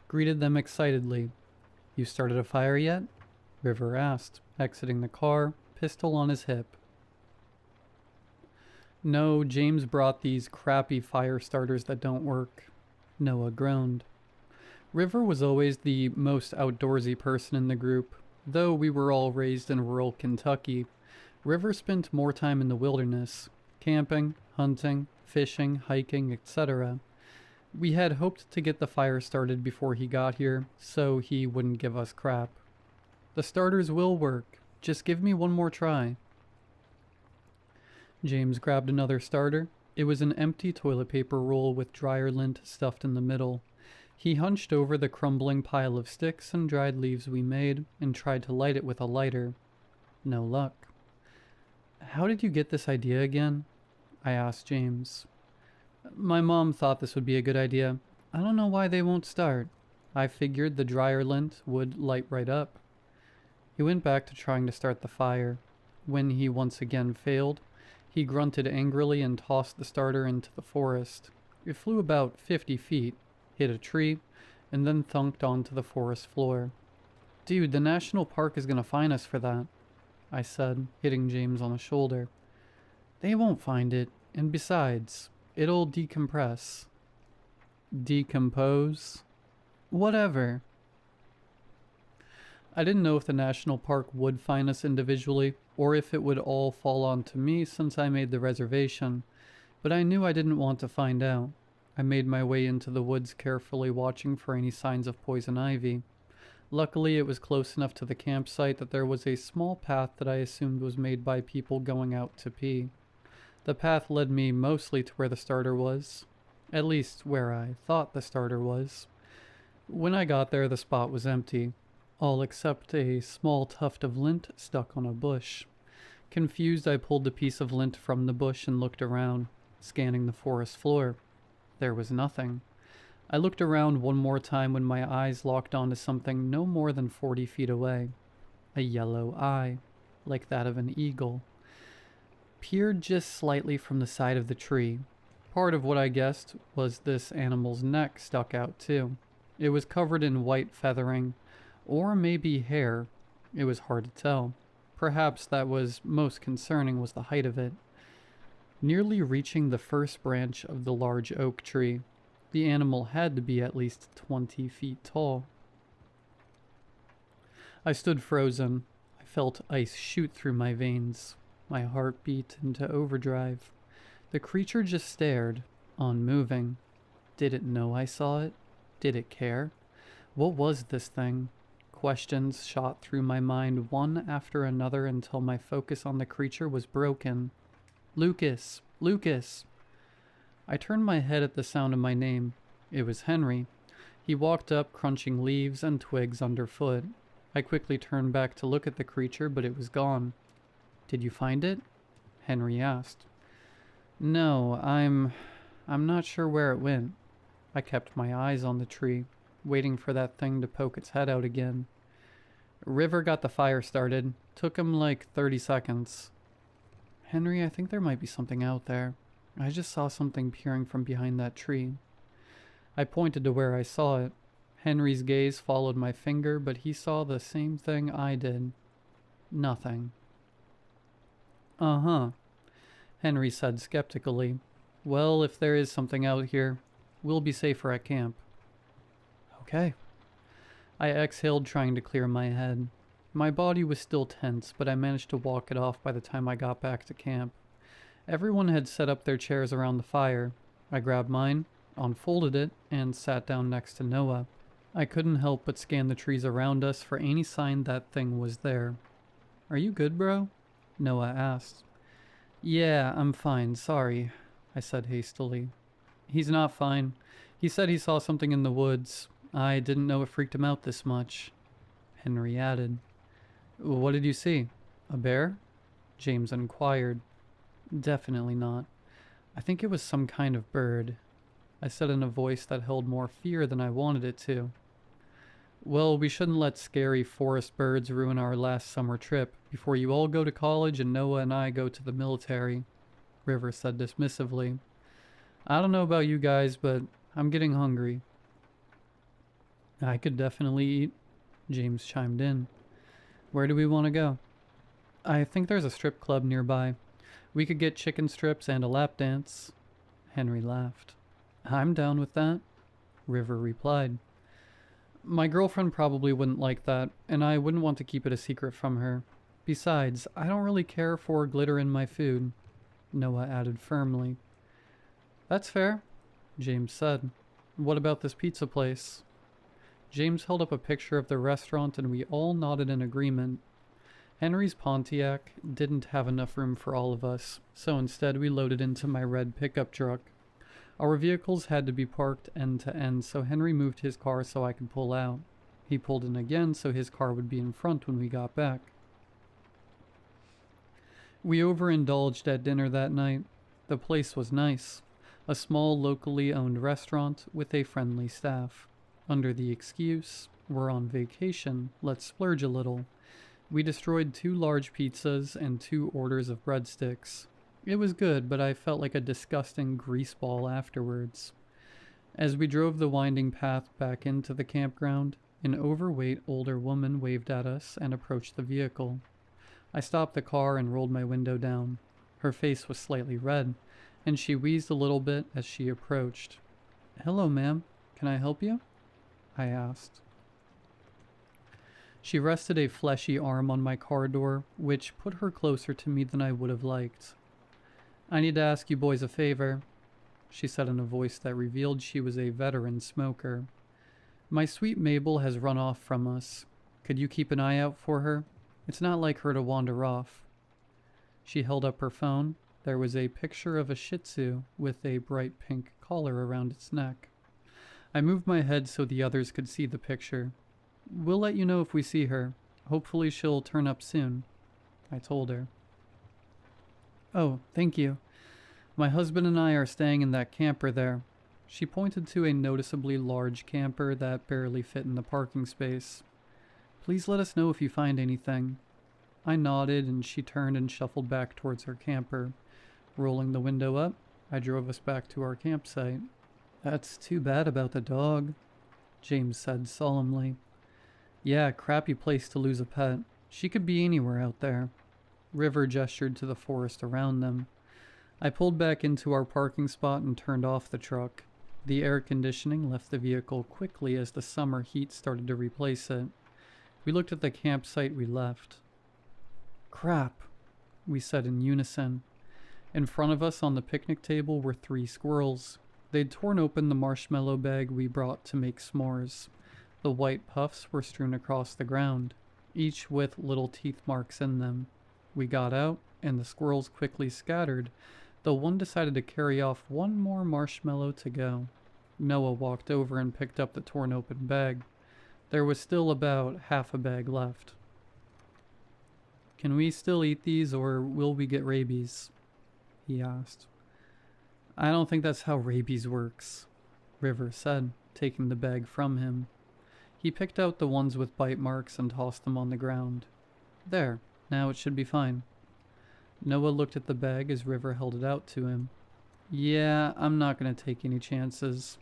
greeted them excitedly. "You started a fire yet?" River asked, exiting the car, pistol on his hip. "No, James brought these crappy fire starters that don't work." Noah groaned. River was always the most outdoorsy person in the group. Though we were all raised in rural Kentucky, River spent more time in the wilderness, camping, hunting, fishing, hiking, etc. We had hoped to get the fire started before he got here, so he wouldn't give us crap. "The starters will work. Just give me one more try." James grabbed another starter. It was an empty toilet paper roll with dryer lint stuffed in the middle. He hunched over the crumbling pile of sticks and dried leaves we made and tried to light it with a lighter. No luck. "How did you get this idea again?" I asked James. "My mom thought this would be a good idea. I don't know why they won't start. I figured the dryer lint would light right up." He went back to trying to start the fire. When he once again failed, he grunted angrily and tossed the starter into the forest. It flew about 50 feet, hit a tree, and then thunked onto the forest floor. "Dude, the national park is gonna fine us for that," I said, hitting James on the shoulder. "They won't find it, and besides, it'll decompress." "Decompose?" "Whatever." I didn't know if the national park would fine us individually, or if it would all fall onto me since I made the reservation, but I knew I didn't want to find out. I made my way into the woods carefully, watching for any signs of poison ivy. Luckily, it was close enough to the campsite that there was a small path that I assumed was made by people going out to pee. The path led me mostly to where the starter was, at least where I thought the starter was. When I got there, the spot was empty, all except a small tuft of lint stuck on a bush. Confused, I pulled the piece of lint from the bush and looked around, scanning the forest floor. There was nothing. I looked around one more time when my eyes locked onto something no more than 40 feet away. A yellow eye, like that of an eagle, peered just slightly from the side of the tree. Part of what I guessed was this animal's neck stuck out too. It was covered in white feathering, or maybe hair. It was hard to tell. Perhaps that was most concerning was the height of it. Nearly reaching the first branch of the large oak tree, the animal had to be at least 20 feet tall. I stood frozen. I felt ice shoot through my veins. My heart beat into overdrive. The creature just stared, unmoving. Did it know I saw it? Did it care? What was this thing? Questions shot through my mind one after another until my focus on the creature was broken. "Lucas! Lucas!" I turned my head at the sound of my name. It was Henry. He walked up, crunching leaves and twigs underfoot. I quickly turned back to look at the creature, but it was gone. "Did you find it?" Henry asked. "No, I'm not sure where it went." I kept my eyes on the tree, waiting for that thing to poke its head out again. "River got the fire started. Took him like 30 seconds. "Henry, I think there might be something out there. I just saw something peering from behind that tree." I pointed to where I saw it. Henry's gaze followed my finger, but he saw the same thing I did. Nothing. "Uh-huh," Henry said skeptically. "Well, if there is something out here, we'll be safer at camp." "Okay." I exhaled, trying to clear my head. My body was still tense, but I managed to walk it off by the time I got back to camp. Everyone had set up their chairs around the fire. I grabbed mine, unfolded it, and sat down next to Noah. I couldn't help but scan the trees around us for any sign that thing was there. "Are you good, bro?" Noah asked. "Yeah, I'm fine, sorry," I said hastily. "He's not fine. He said he saw something in the woods. I didn't know it freaked him out this much," Henry added. "What did you see? A bear?" James inquired. "Definitely not. I think it was some kind of bird," I said in a voice that held more fear than I wanted it to. "Well, we shouldn't let scary forest birds ruin our last summer trip before you all go to college and Noah and I go to the military," River said dismissively. "I don't know about you guys, but I'm getting hungry." "I could definitely eat," James chimed in. "Where do we want to go?" "I think there's a strip club nearby. We could get chicken strips and a lap dance." Henry laughed. "I'm down with that," River replied. "My girlfriend probably wouldn't like that, and I wouldn't want to keep it a secret from her. Besides, I don't really care for glitter in my food," Noah added firmly. "That's fair," James said. "What about this pizza place?" James held up a picture of the restaurant and we all nodded in agreement. Henry's Pontiac didn't have enough room for all of us, so instead we loaded into my red pickup truck. Our vehicles had to be parked end to end, so Henry moved his car so I could pull out. He pulled in again so his car would be in front when we got back. We overindulged at dinner that night. The place was nice. A small locally owned restaurant with a friendly staff. Under the excuse, we're on vacation, let's splurge a little. We destroyed 2 large pizzas and 2 orders of breadsticks. It was good, but I felt like a disgusting greaseball afterwards. As we drove the winding path back into the campground, an overweight older woman waved at us and approached the vehicle. I stopped the car and rolled my window down. Her face was slightly red, and she wheezed a little bit as she approached. "Hello, ma'am. Can I help you?" I asked. She rested a fleshy arm on my car door, which put her closer to me than I would have liked. "I need to ask you boys a favor," she said in a voice that revealed she was a veteran smoker. "My sweet Mabel has run off from us. Could you keep an eye out for her? It's not like her to wander off." She held up her phone. There was a picture of a Shih Tzu with a bright pink collar around its neck. I moved my head so the others could see the picture. "We'll let you know if we see her. Hopefully she'll turn up soon," I told her. "Oh, thank you. My husband and I are staying in that camper there." She pointed to a noticeably large camper that barely fit in the parking space. "Please let us know if you find anything." I nodded and she turned and shuffled back towards her camper. Rolling the window up, I drove us back to our campsite. "That's too bad about the dog," James said solemnly. "Yeah, crappy place to lose a pet. She could be anywhere out there." River gestured to the forest around them. I pulled back into our parking spot and turned off the truck. The air conditioning left the vehicle quickly as the summer heat started to replace it. We looked at the campsite we left. "Crap," we said in unison. In front of us on the picnic table were 3 squirrels. They'd torn open the marshmallow bag we brought to make s'mores. The white puffs were strewn across the ground, each with little teeth marks in them. We got out, and the squirrels quickly scattered, The one decided to carry off one more marshmallow to go. Noah walked over and picked up the torn open bag. There was still about half a bag left. "Can we still eat these, or will we get rabies?" he asked. "I don't think that's how rabies works," River said, taking the bag from him. He picked out the ones with bite marks and tossed them on the ground. "There, now it should be fine." Noah looked at the bag as River held it out to him. "Yeah, I'm not going to take any chances."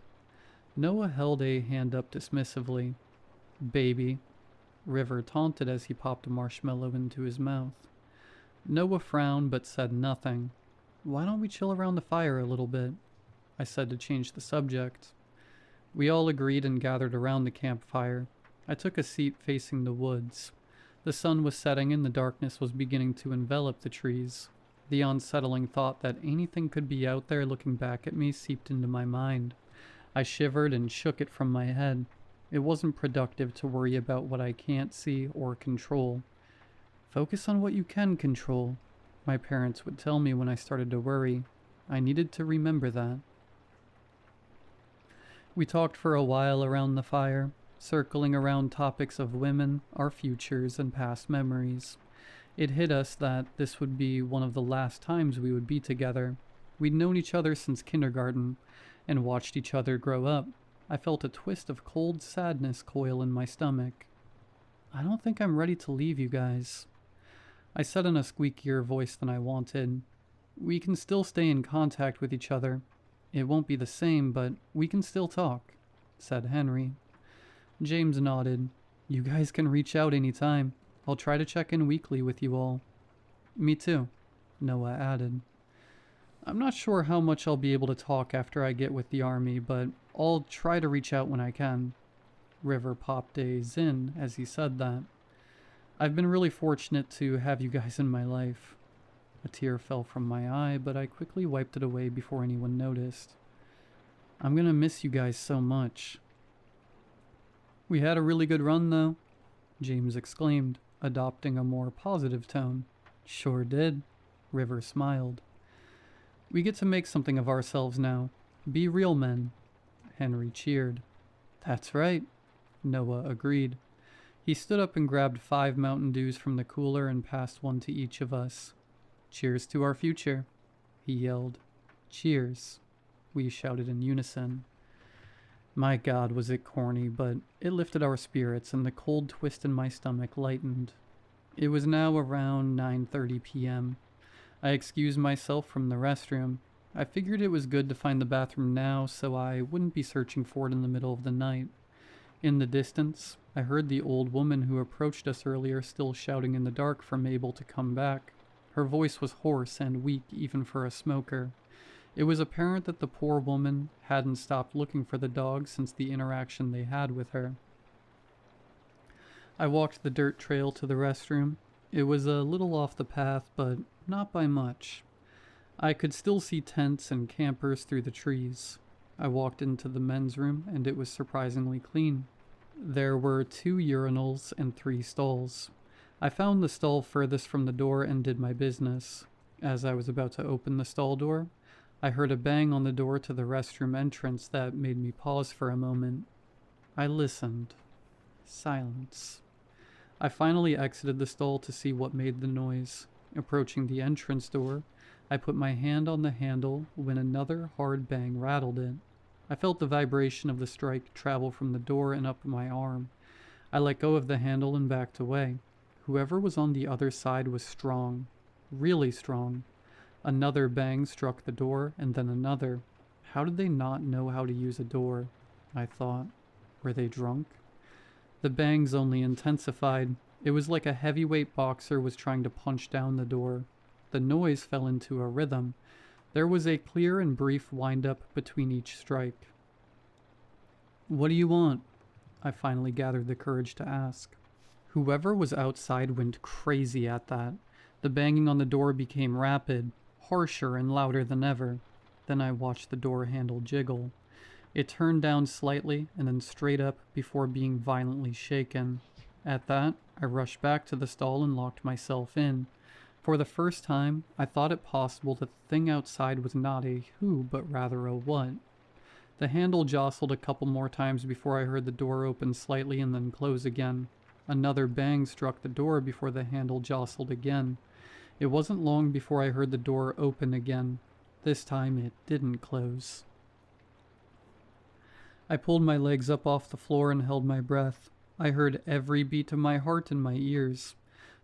Noah held a hand up dismissively. "Baby," River taunted as he popped a marshmallow into his mouth. Noah frowned but said nothing. "Why don't we chill around the fire a little bit?" I said to change the subject. We all agreed and gathered around the campfire. I took a seat facing the woods. The sun was setting and the darkness was beginning to envelop the trees. The unsettling thought that anything could be out there looking back at me seeped into my mind. I shivered and shook it from my head. It wasn't productive to worry about what I can't see or control. "Focus on what you can control," my parents would tell me when I started to worry. I needed to remember that. We talked for a while around the fire, circling around topics of women, our futures, and past memories. It hit us that this would be one of the last times we would be together. We'd known each other since kindergarten and watched each other grow up. I felt a twist of cold sadness coil in my stomach. "I don't think I'm ready to leave you guys," I said in a squeakier voice than I wanted. "We can still stay in contact with each other. It won't be the same, but we can still talk," said Henry. James nodded. "You guys can reach out anytime. I'll try to check in weekly with you all." "Me too," Noah added. "I'm not sure how much I'll be able to talk after I get with the army, but I'll try to reach out when I can." River popped a zin as he said that. "I've been really fortunate to have you guys in my life." A tear fell from my eye, but I quickly wiped it away before anyone noticed. "I'm gonna miss you guys so much." "We had a really good run, though," James exclaimed, adopting a more positive tone. "Sure did," River smiled. "We get to make something of ourselves now. Be real men." Henry cheered. "That's right," Noah agreed. He stood up and grabbed 5 Mountain Dews from the cooler and passed one to each of us. "Cheers to our future," he yelled. "Cheers," we shouted in unison. My God, was it corny, but it lifted our spirits and the cold twist in my stomach lightened. It was now around 9:30 p.m. I excused myself from the restroom. I figured it was good to find the bathroom now so I wouldn't be searching for it in the middle of the night. In the distance, I heard the old woman who approached us earlier still shouting in the dark for Mabel to come back. Her voice was hoarse and weak even for a smoker. It was apparent that the poor woman hadn't stopped looking for the dog since the interaction they had with her. I walked the dirt trail to the restroom. It was a little off the path, but not by much. I could still see tents and campers through the trees. I walked into the men's room, and it was surprisingly clean. There were 2 urinals and 3 stalls. I found the stall furthest from the door and did my business. As I was about to open the stall door, I heard a bang on the door to the restroom entrance that made me pause for a moment. I listened. Silence. I finally exited the stall to see what made the noise. Approaching the entrance door, I put my hand on the handle when another hard bang rattled it. I felt the vibration of the strike travel from the door and up my arm. I let go of the handle and backed away. Whoever was on the other side was strong. Really strong. Another bang struck the door, and then another. How did they not know how to use a door? I thought. Were they drunk? The bangs only intensified. It was like a heavyweight boxer was trying to punch down the door. The noise fell into a rhythm. There was a clear and brief wind-up between each strike. "What do you want?" I finally gathered the courage to ask. Whoever was outside went crazy at that. The banging on the door became rapid, harsher and louder than ever. Then I watched the door handle jiggle. It turned down slightly and then straight up before being violently shaken. At that, I rushed back to the stall and locked myself in. For the first time, I thought it possible that the thing outside was not a who, but rather a what. The handle jostled a couple more times before I heard the door open slightly and then close again. Another bang struck the door before the handle jostled again. It wasn't long before I heard the door open again. This time it didn't close. I pulled my legs up off the floor and held my breath. I heard every beat of my heart in my ears.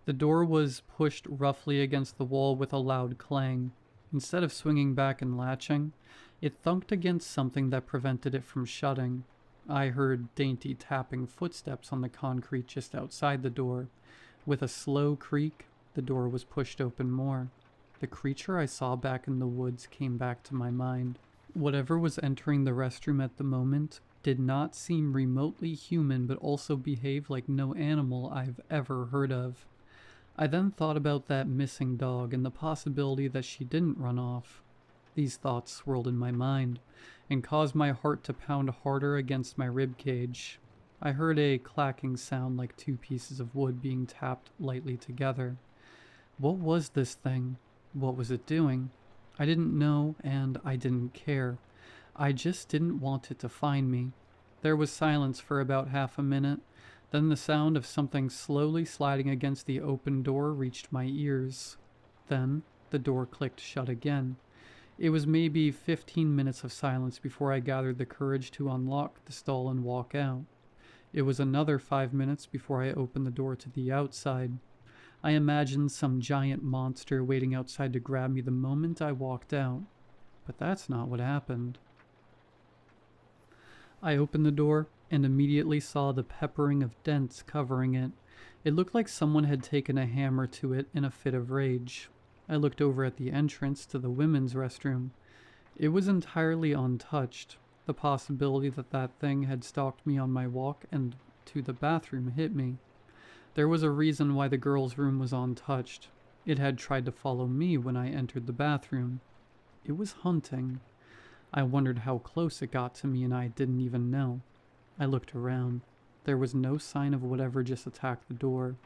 The door was pushed roughly against the wall with a loud clang. Instead of swinging back and latching, it thunked against something that prevented it from shutting. I heard dainty tapping footsteps on the concrete just outside the door. With a slow creak, the door was pushed open more. The creature I saw back in the woods came back to my mind. Whatever was entering the restroom at the moment did not seem remotely human, but also behaved like no animal I've ever heard of. I then thought about that missing dog and the possibility that she didn't run off. These thoughts swirled in my mind and caused my heart to pound harder against my rib cage. I heard a clacking sound like two pieces of wood being tapped lightly together. What was this thing? What was it doing? I didn't know, and I didn't care. I just didn't want it to find me. There was silence for about half a minute. Then the sound of something slowly sliding against the open door reached my ears. Then the door clicked shut again. It was maybe 15 minutes of silence before I gathered the courage to unlock the stall and walk out. It was another 5 minutes before I opened the door to the outside. I imagined some giant monster waiting outside to grab me the moment I walked out. But that's not what happened. I opened the door and immediately saw the peppering of dents covering it. It looked like someone had taken a hammer to it in a fit of rage. I looked over at the entrance to the women's restroom. It was entirely untouched. The possibility that that thing had stalked me on my walk and to the bathroom hit me. There was a reason why the girls' room was untouched. It had tried to follow me when I entered the bathroom. It was hunting. I wondered how close it got to me, and I didn't even know. I looked around. There was no sign of whatever just attacked the door.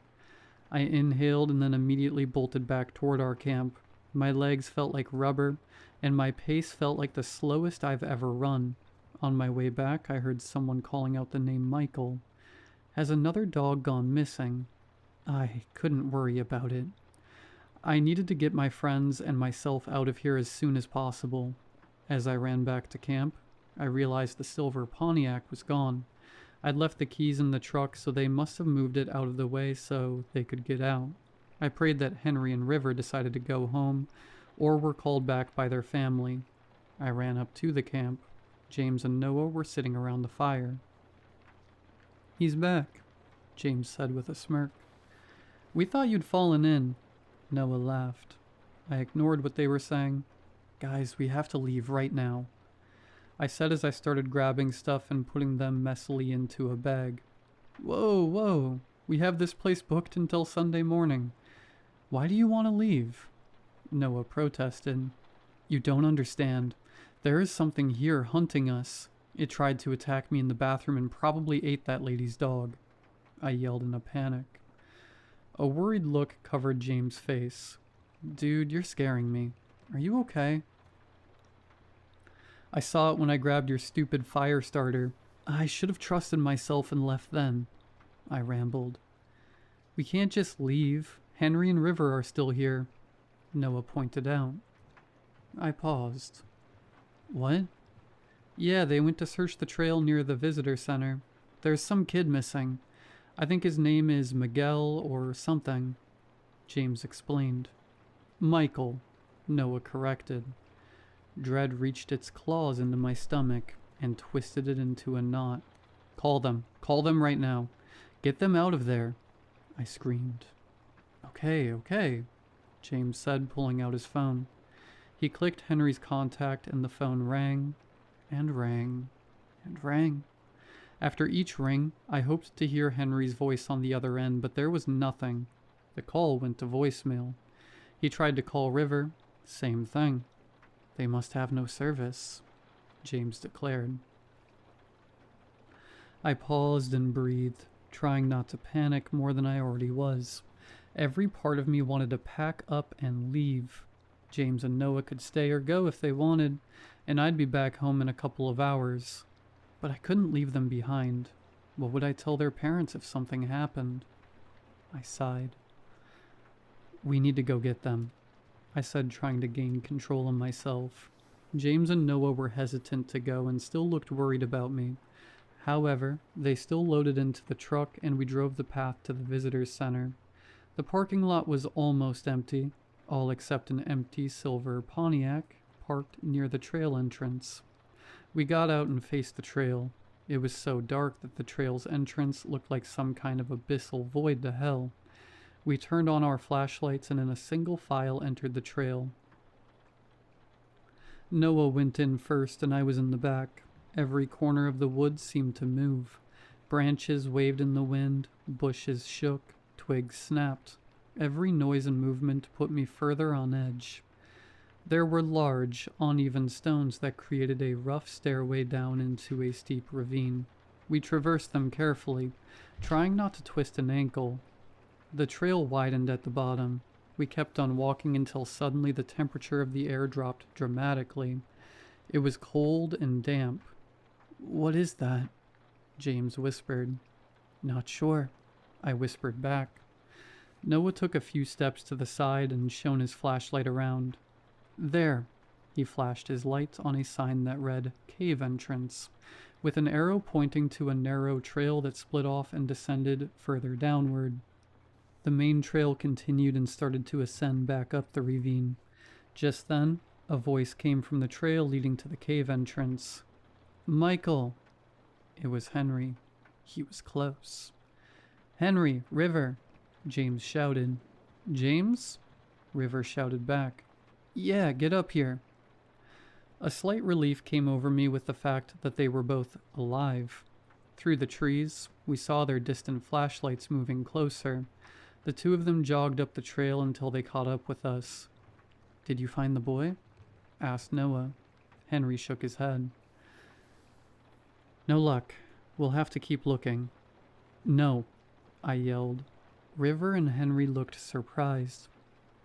I inhaled and then immediately bolted back toward our camp. My legs felt like rubber, and my pace felt like the slowest I've ever run. On my way back, I heard someone calling out the name Michael. Has another dog gone missing? I couldn't worry about it. I needed to get my friends and myself out of here as soon as possible. As I ran back to camp, I realized the silver Pontiac was gone. I'd left the keys in the truck, so they must have moved it out of the way so they could get out. I prayed that Henry and River decided to go home or were called back by their family. I ran up to the camp. James and Noah were sitting around the fire. "He's back," James said with a smirk. "We thought you'd fallen in." Noah laughed. I ignored what they were saying. "Guys, we have to leave right now," I said as I started grabbing stuff and putting them messily into a bag. Whoa, we have this place booked until Sunday morning. Why do you want to leave?" Noah protested. "You don't understand. There is something here hunting us. It tried to attack me in the bathroom and probably ate that lady's dog," I yelled in a panic. A worried look covered James' face. "Dude, you're scaring me. Are you okay?" "I saw it when I grabbed your stupid fire starter. I should have trusted myself and left then," I rambled. "We can't just leave. Henry and River are still here," Noah pointed out. I paused. "What?" "Yeah, they went to search the trail near the visitor center. There's some kid missing. I think his name is Miguel or something," James explained. "Michael," Noah corrected. Dread reached its claws into my stomach and twisted it into a knot. Call them right now. Get them out of there," I screamed. Okay, James said, pulling out his phone. He clicked Henry's contact and the phone rang, and rang, and rang. After each ring, I hoped to hear Henry's voice on the other end, but there was nothing. The call went to voicemail. He tried to call River. Same thing. "They must have no service," James declared. I paused and breathed, trying not to panic more than I already was. Every part of me wanted to pack up and leave. James and Noah could stay or go if they wanted, and I'd be back home in a couple of hours. But I couldn't leave them behind. What would I tell their parents if something happened? I sighed. We need to go get them, I said, trying to gain control of myself. James and Noah were hesitant to go and still looked worried about me. However, they still loaded into the truck and we drove the path to the visitor's center. The parking lot was almost empty, all except an empty silver Pontiac parked near the trail entrance. We got out and faced the trail. It was so dark that the trail's entrance looked like some kind of abyssal void to hell. We turned on our flashlights and in a single file entered the trail. Noah went in first and I was in the back. Every corner of the woods seemed to move. Branches waved in the wind, bushes shook, twigs snapped. Every noise and movement put me further on edge. There were large, uneven stones that created a rough stairway down into a steep ravine. We traversed them carefully, trying not to twist an ankle. The trail widened at the bottom. We kept on walking until suddenly the temperature of the air dropped dramatically. It was cold and damp. "What is that?" James whispered. "Not sure," I whispered back. Noah took a few steps to the side and shone his flashlight around. "There." He flashed his light on a sign that read "Cave Entrance," with an arrow pointing to a narrow trail that split off and descended further downward. The main trail continued and started to ascend back up the ravine. Just then, a voice came from the trail leading to the cave entrance. "Michael!" It was Henry. He was close. "Henry, River!" James shouted. "James?" River shouted back. "Yeah, get up here." A slight relief came over me with the fact that they were both alive. Through the trees, we saw their distant flashlights moving closer. The two of them jogged up the trail until they caught up with us. "Did you find the boy?" asked Noah. Henry shook his head. "No luck. We'll have to keep looking." "No," I yelled. River and Henry looked surprised.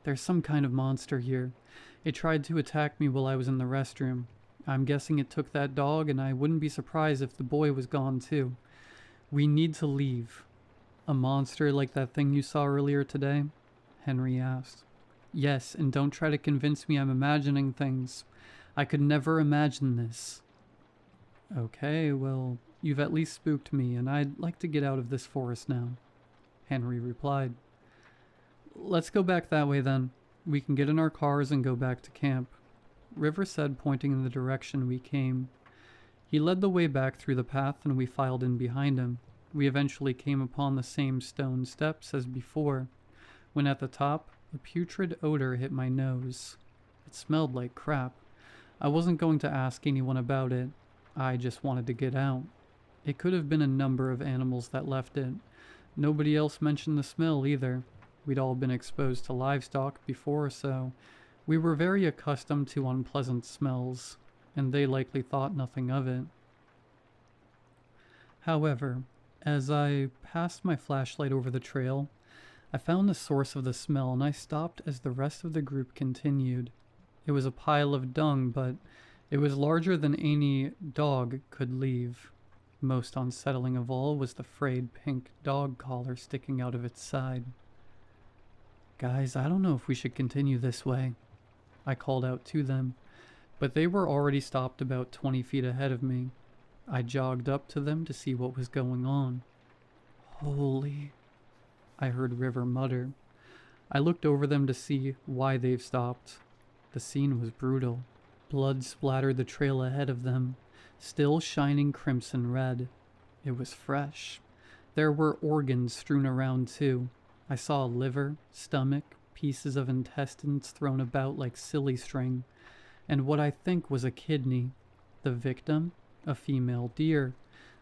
"There's some kind of monster here. It tried to attack me while I was in the restroom. I'm guessing it took that dog, and I wouldn't be surprised if the boy was gone too. We need to leave." "A monster like that thing you saw earlier today?" Henry asked. "Yes, and don't try to convince me I'm imagining things. I could never imagine this." "Okay, well, you've at least spooked me, and I'd like to get out of this forest now," Henry replied. "Let's go back that way then. We can get in our cars and go back to camp," River said, pointing in the direction we came. He led the way back through the path and we filed in behind him. We eventually came upon the same stone steps as before, when at the top, a putrid odor hit my nose. It smelled like crap. I wasn't going to ask anyone about it. I just wanted to get out. It could have been a number of animals that left it. Nobody else mentioned the smell either. We'd all been exposed to livestock before, so we were very accustomed to unpleasant smells, and they likely thought nothing of it. However, as I passed my flashlight over the trail, I found the source of the smell and I stopped as the rest of the group continued. It was a pile of dung, but it was larger than any dog could leave. Most unsettling of all was the frayed pink dog collar sticking out of its side. "Guys, I don't know if we should continue this way," I called out to them, but they were already stopped about 20 feet ahead of me. I jogged up to them to see what was going on. "Holy," I heard River mutter. I looked over them to see why they've stopped. The scene was brutal. Blood splattered the trail ahead of them, still shining crimson red. It was fresh. There were organs strewn around too. I saw a liver, stomach, pieces of intestines thrown about like silly string, and what I think was a kidney. The victim, a female deer,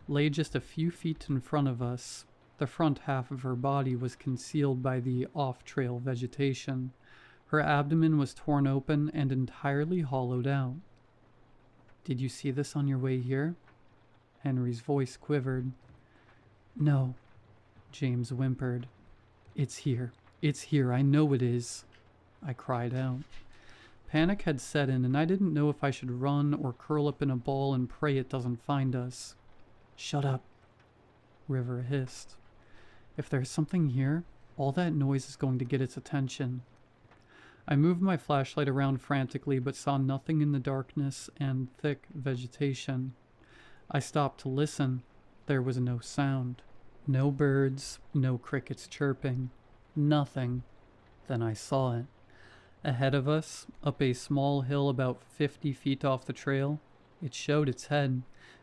lay just a few feet in front of us. The front half of her body was concealed by the off-trail vegetation. Her abdomen was torn open and entirely hollowed out. "Did you see this on your way here?" Henry's voice quivered. "No," James whimpered. "It's here. "It's here, I know it is," I cried out. Panic had set in, and I didn't know if I should run or curl up in a ball and pray it doesn't find us. "Shut up," River hissed. "If there's something here, all that noise is going to get its attention." I moved my flashlight around frantically but saw nothing in the darkness and thick vegetation. I stopped to listen. There was no sound. No birds, no crickets chirping. Nothing. Then I saw it. Ahead of us, up a small hill about 50 feet off the trail, it showed its head,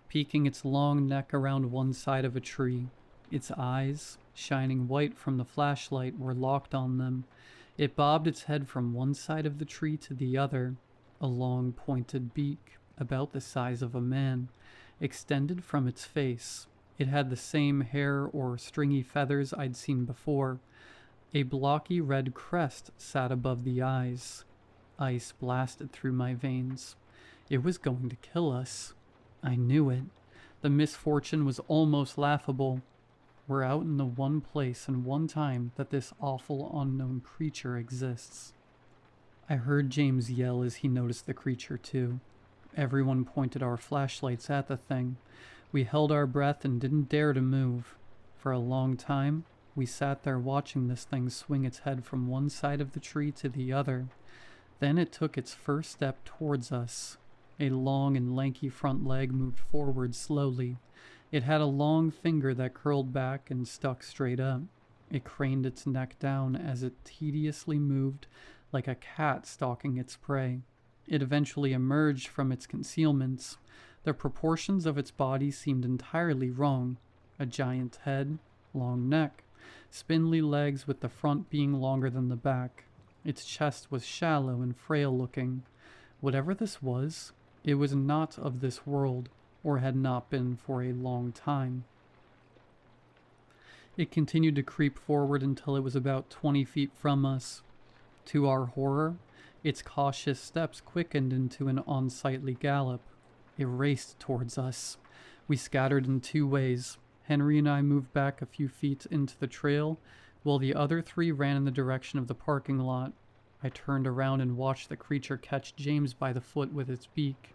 peeking its long neck around one side of a tree. Its eyes, shining white from the flashlight, were locked on them. It bobbed its head from one side of the tree to the other. A long pointed beak, about the size of a man, extended from its face. It had the same hair or stringy feathers I'd seen before. A blocky red crest sat above the eyes. Ice blasted through my veins. It was going to kill us. I knew it. The misfortune was almost laughable. We're out in the one place and one time that this awful unknown creature exists. I heard James yell as he noticed the creature too. Everyone pointed our flashlights at the thing. We held our breath and didn't dare to move. For a long time, we sat there watching this thing swing its head from one side of the tree to the other. Then it took its first step towards us. A long and lanky front leg moved forward slowly. It had a long finger that curled back and stuck straight up. It craned its neck down as it tediously moved like a cat stalking its prey. It eventually emerged from its concealments. The proportions of its body seemed entirely wrong. A giant head, long neck, spindly legs with the front being longer than the back. Its chest was shallow and frail looking. Whatever this was, it was not of this world, or had not been for a long time. It continued to creep forward until it was about 20 feet from us. To our horror, its cautious steps quickened into an unsightly gallop. It raced towards us. We scattered in two ways. Henry and I moved back a few feet into the trail, while the other three ran in the direction of the parking lot. I turned around and watched the creature catch James by the foot with its beak.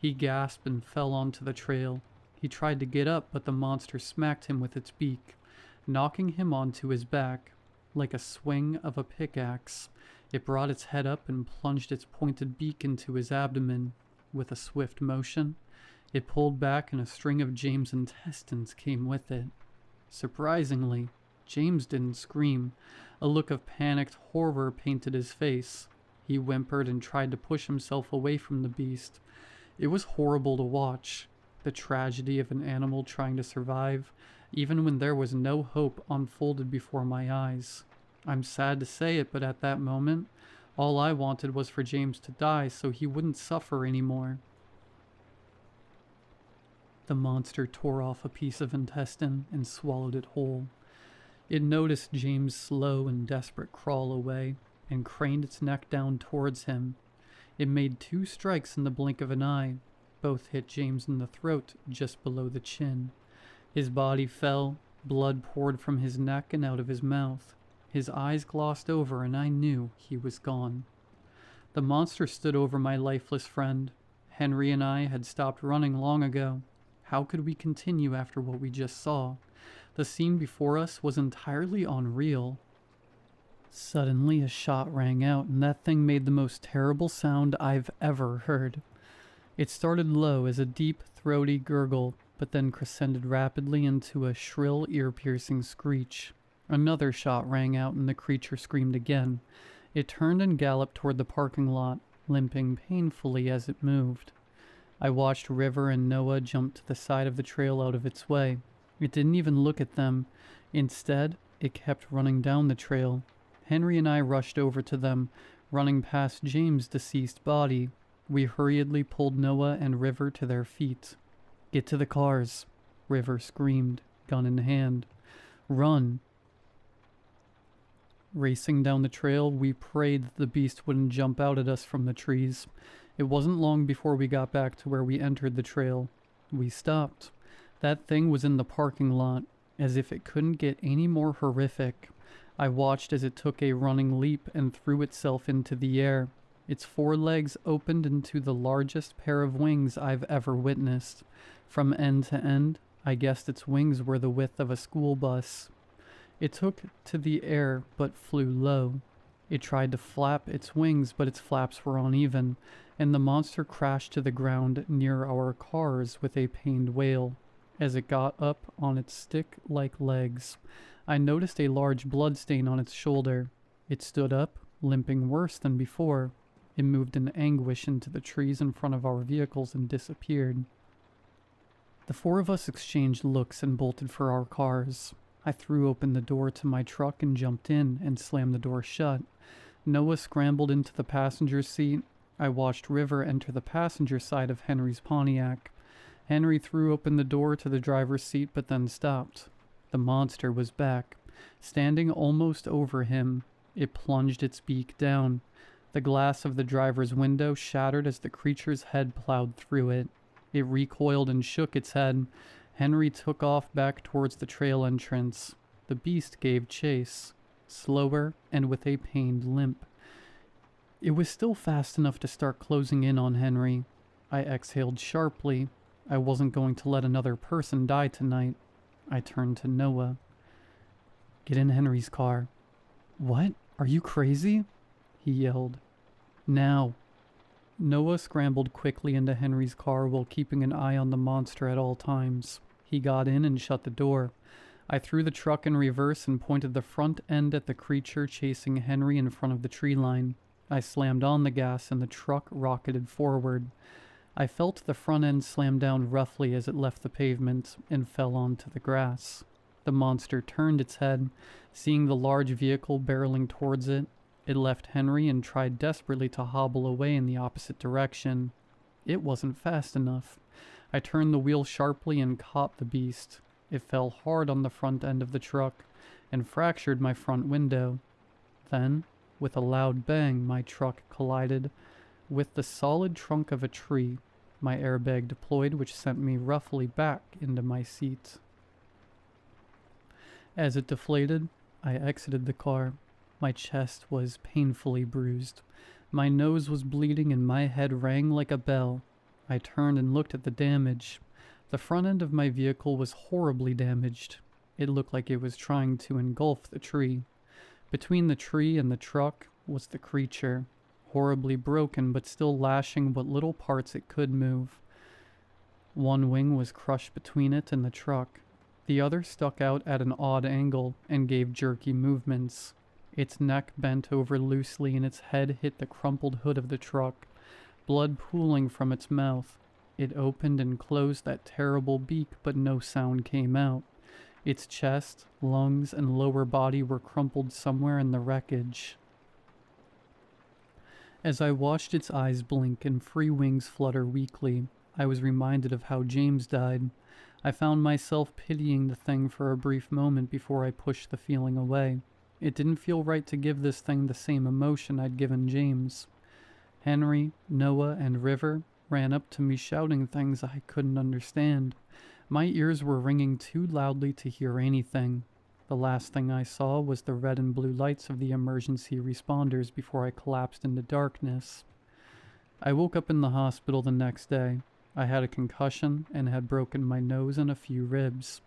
He gasped and fell onto the trail. He tried to get up, but the monster smacked him with its beak, knocking him onto his back. Like a swing of a pickaxe, it brought its head up and plunged its pointed beak into his abdomen. With a swift motion, it pulled back and a string of James' intestines came with it. Surprisingly, James didn't scream. A look of panicked horror painted his face. He whimpered and tried to push himself away from the beast. It was horrible to watch. The tragedy of an animal trying to survive, even when there was no hope, unfolded before my eyes. I'm sad to say it, but at that moment, all I wanted was for James to die so he wouldn't suffer anymore. The monster tore off a piece of intestine and swallowed it whole. It noticed James' slow and desperate crawl away and craned its neck down towards him. It made 2 strikes in the blink of an eye. Both hit James in the throat just below the chin. His body fell, blood poured from his neck and out of his mouth. His eyes glossed over and I knew he was gone. The monster stood over my lifeless friend. Henry and I had stopped running long ago. How could we continue after what we just saw? The scene before us was entirely unreal. Suddenly a shot rang out, and that thing made the most terrible sound I've ever heard. It started low as a deep, throaty gurgle, but then crescended rapidly into a shrill, ear-piercing screech. Another shot rang out, and the creature screamed again. It turned and galloped toward the parking lot, limping painfully as it moved. I watched River and Noah jump to the side of the trail out of its way. It didn't even look at them. Instead, it kept running down the trail. Henry and I rushed over to them, running past James' deceased body. We hurriedly pulled Noah and River to their feet. "Get to the cars," River screamed, gun in hand. "Run." Racing down the trail, we prayed that the beast wouldn't jump out at us from the trees. It wasn't long before we got back to where we entered the trail. We stopped. That thing was in the parking lot, as if it couldn't get any more horrific. I watched as it took a running leap and threw itself into the air. Its forelegs opened into the largest pair of wings I've ever witnessed. From end to end, I guessed its wings were the width of a school bus. It took to the air but flew low. It tried to flap its wings, but its flaps were uneven, and the monster crashed to the ground near our cars with a pained wail. As it got up on its stick-like legs, I noticed a large bloodstain on its shoulder. It stood up, limping worse than before. It moved in anguish into the trees in front of our vehicles and disappeared. The four of us exchanged looks and bolted for our cars. I threw open the door to my truck and jumped in and slammed the door shut. Noah scrambled into the passenger seat. I watched River enter the passenger side of Henry's Pontiac. Henry threw open the door to the driver's seat but then stopped. The monster was back, standing almost over him. It plunged its beak down. The glass of the driver's window shattered as the creature's head plowed through it. It recoiled and shook its head. Henry took off back towards the trail entrance. The beast gave chase, slower and with a pained limp. It was still fast enough to start closing in on Henry. I exhaled sharply. I wasn't going to let another person die tonight. I turned to Noah. "Get in Henry's car." "What? Are you crazy?" he yelled. "Now." Noah scrambled quickly into Henry's car while keeping an eye on the monster at all times. He got in and shut the door. I threw the truck in reverse and pointed the front end at the creature chasing Henry in front of the tree line. I slammed on the gas and the truck rocketed forward. I felt the front end slam down roughly as it left the pavement and fell onto the grass. The monster turned its head. Seeing the large vehicle barreling towards it, it left Henry and tried desperately to hobble away in the opposite direction. It wasn't fast enough. I turned the wheel sharply and caught the beast. It fell hard on the front end of the truck and fractured my front window. Then, with a loud bang, my truck collided with the solid trunk of a tree. My airbag deployed, which sent me roughly back into my seat. As it deflated, I exited the car. My chest was painfully bruised. My nose was bleeding and my head rang like a bell. I turned and looked at the damage. The front end of my vehicle was horribly damaged. It looked like it was trying to engulf the tree. Between the tree and the truck was the creature, horribly broken but still lashing what little parts it could move. One wing was crushed between it and the truck. The other stuck out at an odd angle and gave jerky movements. Its neck bent over loosely and its head hit the crumpled hood of the truck, blood pooling from its mouth. It opened and closed that terrible beak, but no sound came out. Its chest, lungs, and lower body were crumpled somewhere in the wreckage. As I watched its eyes blink and free wings flutter weakly, I was reminded of how James died. I found myself pitying the thing for a brief moment before I pushed the feeling away. It didn't feel right to give this thing the same emotion I'd given James. Henry, Noah, and River ran up to me shouting things I couldn't understand. My ears were ringing too loudly to hear anything. The last thing I saw was the red and blue lights of the emergency responders before I collapsed into darkness. I woke up in the hospital the next day. I had a concussion and had broken my nose and a few ribs.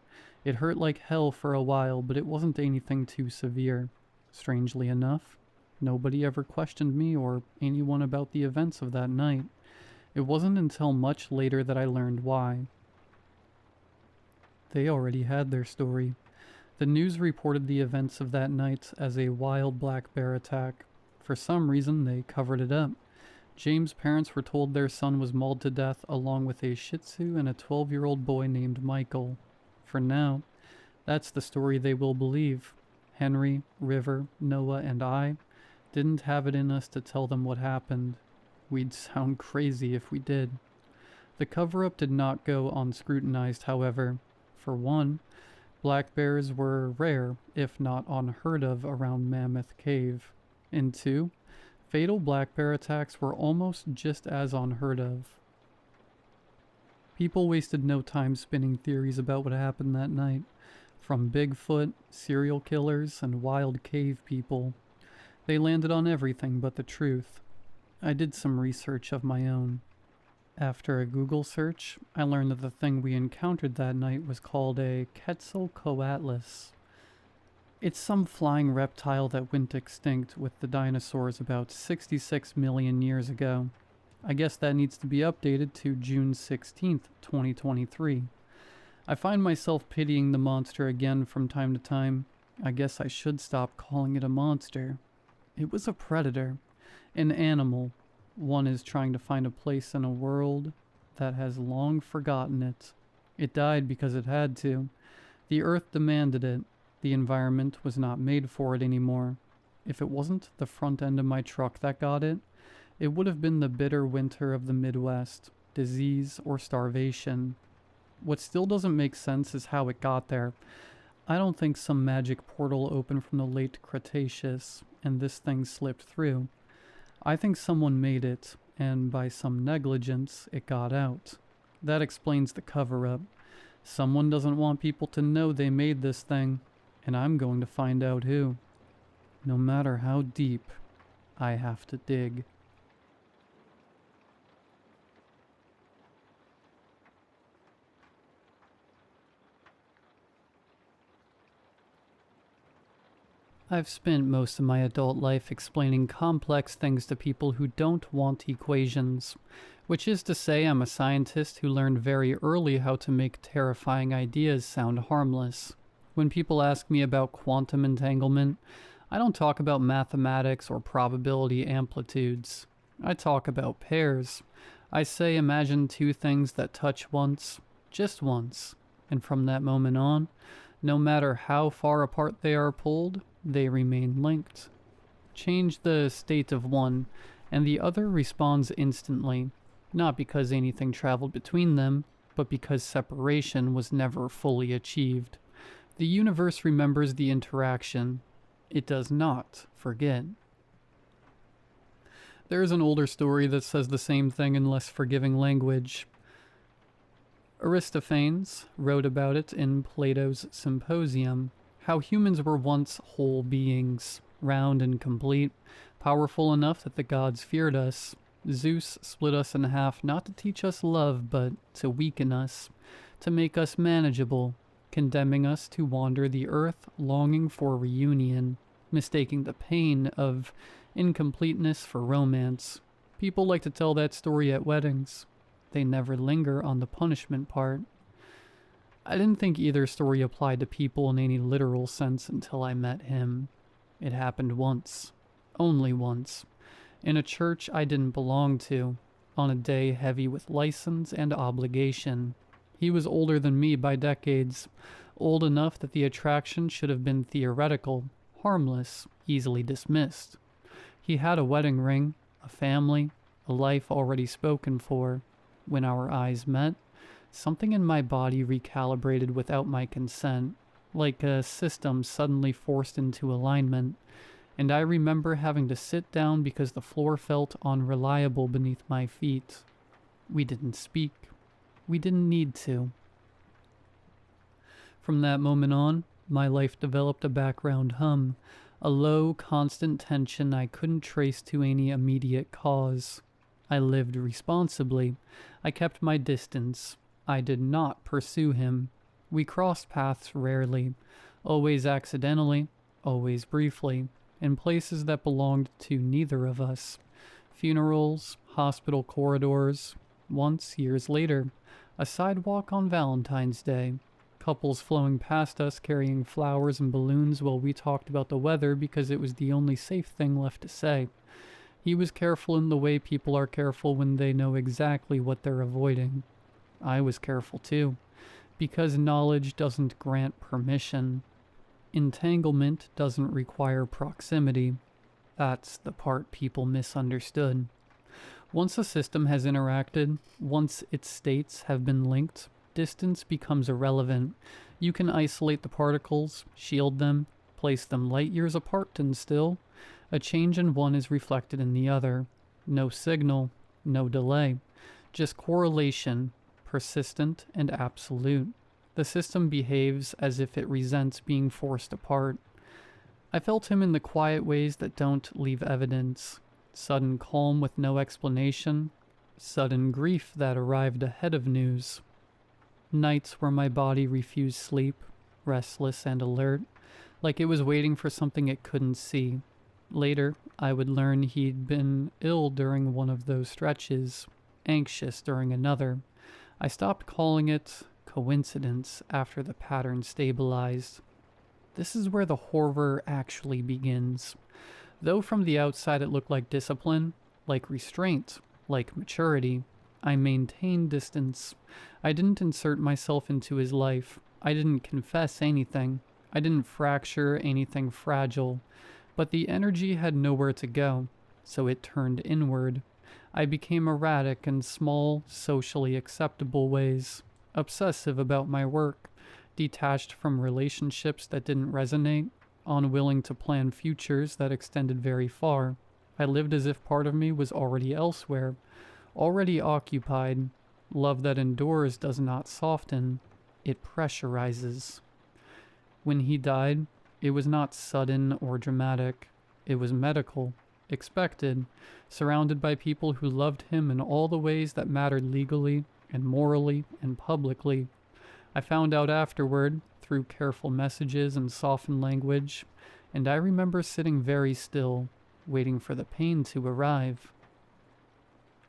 It hurt like hell for a while, but it wasn't anything too severe. Strangely enough, nobody ever questioned me or anyone about the events of that night. It wasn't until much later that I learned why. They already had their story. The news reported the events of that night as a wild black bear attack. For some reason, they covered it up. James' parents were told their son was mauled to death along with a Shih Tzu and a 12-year-old boy named Michael. For now, that's the story they will believe. Henry, River, Noah, and I didn't have it in us to tell them what happened. We'd sound crazy if we did. The cover-up did not go unscrutinized, however. For one, black bears were rare, if not unheard of, around Mammoth Cave. And two, fatal black bear attacks were almost just as unheard of. People wasted no time spinning theories about what happened that night. From Bigfoot, serial killers, and wild cave people. They landed on everything but the truth. I did some research of my own. After a Google search, I learned that the thing we encountered that night was called a Quetzalcoatlus. It's some flying reptile that went extinct with the dinosaurs about 66 million years ago. I guess that needs to be updated to June 16th, 2023. I find myself pitying the monster again from time to time. I guess I should stop calling it a monster. It was a predator, an animal. One is trying to find a place in a world that has long forgotten it. It died because it had to. The earth demanded it. The environment was not made for it anymore. If it wasn't the front end of my truck that got it, it would have been the bitter winter of the Midwest, disease or starvation. What still doesn't make sense is how it got there. I don't think some magic portal opened from the late Cretaceous and this thing slipped through. I think someone made it, and by some negligence, it got out. That explains the cover-up. Someone doesn't want people to know they made this thing, and I'm going to find out who. No matter how deep, I have to dig. I've spent most of my adult life explaining complex things to people who don't want equations, which is to say I'm a scientist who learned very early how to make terrifying ideas sound harmless. When people ask me about quantum entanglement, I don't talk about mathematics or probability amplitudes. I talk about pairs. I say imagine two things that touch once, just once, and from that moment on, no matter how far apart they are pulled, they remain linked. Change the state of one, and the other responds instantly, not because anything traveled between them, but because separation was never fully achieved. The universe remembers the interaction. It does not forget. There is an older story that says the same thing in less forgiving language. Aristophanes wrote about it in Plato's Symposium. How humans were once whole beings, round and complete, powerful enough that the gods feared us. Zeus split us in half not to teach us love, but to weaken us, to make us manageable, condemning us to wander the earth longing for reunion, mistaking the pain of incompleteness for romance. People like to tell that story at weddings. They never linger on the punishment part. I didn't think either story applied to people in any literal sense until I met him. It happened once. Only once. In a church I didn't belong to, on a day heavy with license and obligation. He was older than me by decades, old enough that the attraction should have been theoretical, harmless, easily dismissed. He had a wedding ring, a family, a life already spoken for. When our eyes met, something in my body recalibrated without my consent, like a system suddenly forced into alignment, and I remember having to sit down because the floor felt unreliable beneath my feet. We didn't speak. We didn't need to. From that moment on, my life developed a background hum, a low, constant tension I couldn't trace to any immediate cause. I lived responsibly. I kept my distance. I did not pursue him. We crossed paths rarely, always accidentally, always briefly, in places that belonged to neither of us. Funerals, hospital corridors, once, years later, a sidewalk on Valentine's Day, couples flowing past us carrying flowers and balloons while we talked about the weather because it was the only safe thing left to say. He was careful in the way people are careful when they know exactly what they're avoiding. I was careful too, because knowledge doesn't grant permission. Entanglement doesn't require proximity. That's the part people misunderstood. Once a system has interacted, once its states have been linked, distance becomes irrelevant. You can isolate the particles, shield them, place them light years apart, and still, a change in one is reflected in the other. No signal, no delay, just correlation, persistent and absolute. The system behaves as if it resents being forced apart. I felt him in the quiet ways that don't leave evidence. Sudden calm with no explanation. Sudden grief that arrived ahead of news. Nights where my body refused sleep, restless and alert, like it was waiting for something it couldn't see. Later, I would learn he'd been ill during one of those stretches, anxious during another. I stopped calling it coincidence after the pattern stabilized. This is where the horror actually begins. Though from the outside it looked like discipline, like restraint, like maturity, I maintained distance. I didn't insert myself into his life. I didn't confess anything. I didn't fracture anything fragile. But the energy had nowhere to go, so it turned inward. I became erratic in small, socially acceptable ways, obsessive about my work, detached from relationships that didn't resonate, unwilling to plan futures that extended very far. I lived as if part of me was already elsewhere, already occupied. Love that endures does not soften, it pressurizes. When he died, it was not sudden or dramatic. It was medical, expected, surrounded by people who loved him in all the ways that mattered legally and morally and publicly. I found out afterward, through careful messages and softened language, and I remember sitting very still, waiting for the pain to arrive.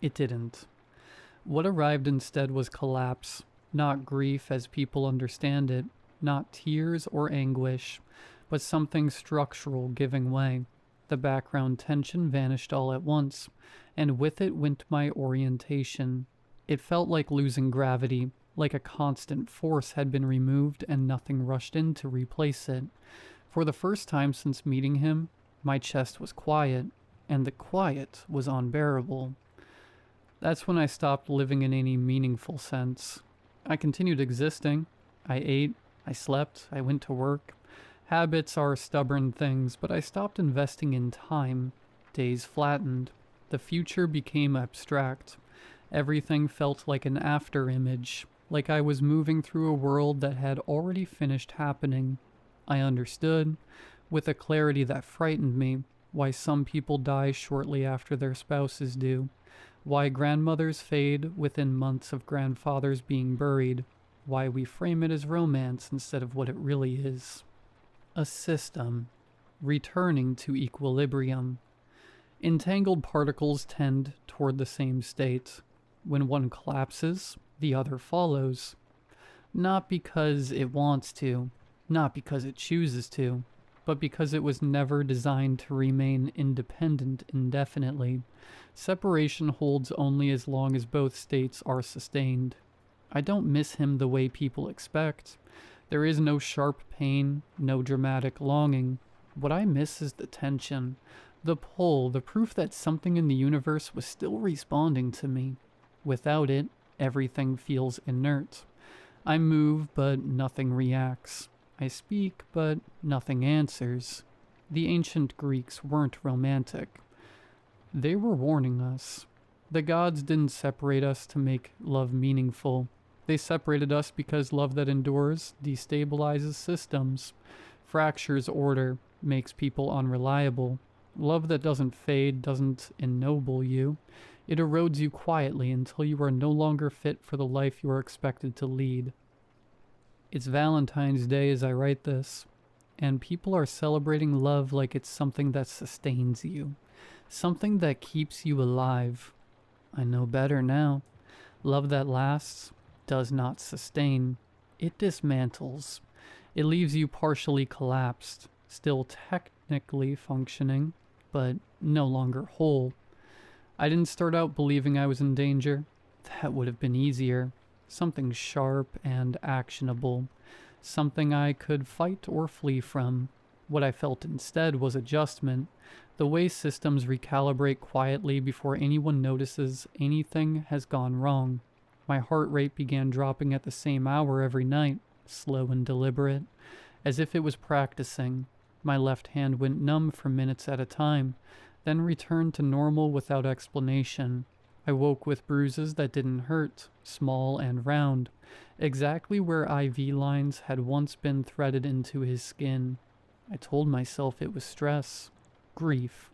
It didn't. What arrived instead was collapse, not grief as people understand it, not tears or anguish, but something structural giving way. The background tension vanished all at once, and with it went my orientation. It felt like losing gravity, like a constant force had been removed and nothing rushed in to replace it. For the first time since meeting him, my chest was quiet, and the quiet was unbearable. That's when I stopped living in any meaningful sense. I continued existing. I ate, I slept, I went to work. Habits are stubborn things, but I stopped investing in time. Days flattened. The future became abstract. Everything felt like an after-image, like I was moving through a world that had already finished happening. I understood, with a clarity that frightened me, why some people die shortly after their spouses do, why grandmothers fade within months of grandfathers being buried, why we frame it as romance instead of what it really is. A system, returning to equilibrium. Entangled particles tend toward the same state. When one collapses, the other follows. Not because it wants to, not because it chooses to, but because it was never designed to remain independent indefinitely. Separation holds only as long as both states are sustained. I don't miss him the way people expect. There is no sharp pain, no dramatic longing. What I miss is the tension, the pull, the proof that something in the universe was still responding to me. Without it, everything feels inert. I move, but nothing reacts. I speak, but nothing answers. The ancient Greeks weren't romantic. They were warning us. The gods didn't separate us to make love meaningful. They separated us because love that endures destabilizes systems, fractures order, makes people unreliable. Love that doesn't fade doesn't ennoble you. It erodes you quietly until you are no longer fit for the life you are expected to lead. It's Valentine's Day as I write this, and people are celebrating love like it's something that sustains you, something that keeps you alive. I know better now. Love that lasts does not sustain. It dismantles. It leaves you partially collapsed, still technically functioning, but no longer whole. I didn't start out believing I was in danger. That would have been easier. Something sharp and actionable. Something I could fight or flee from. What I felt instead was adjustment. The way systems recalibrate quietly before anyone notices anything has gone wrong. My heart rate began dropping at the same hour every night, slow and deliberate, as if it was practicing. My left hand went numb for minutes at a time, then returned to normal without explanation. I woke with bruises that didn't hurt, small and round, exactly where IV lines had once been threaded into his skin. I told myself it was stress, grief,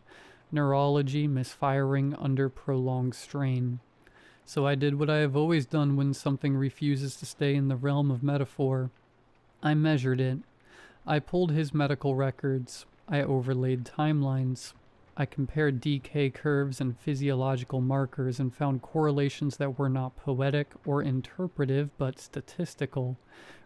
neurology misfiring under prolonged strain. So I did what I have always done when something refuses to stay in the realm of metaphor. I measured it. I pulled his medical records. I overlaid timelines. I compared decay curves and physiological markers and found correlations that were not poetic or interpretive but statistical,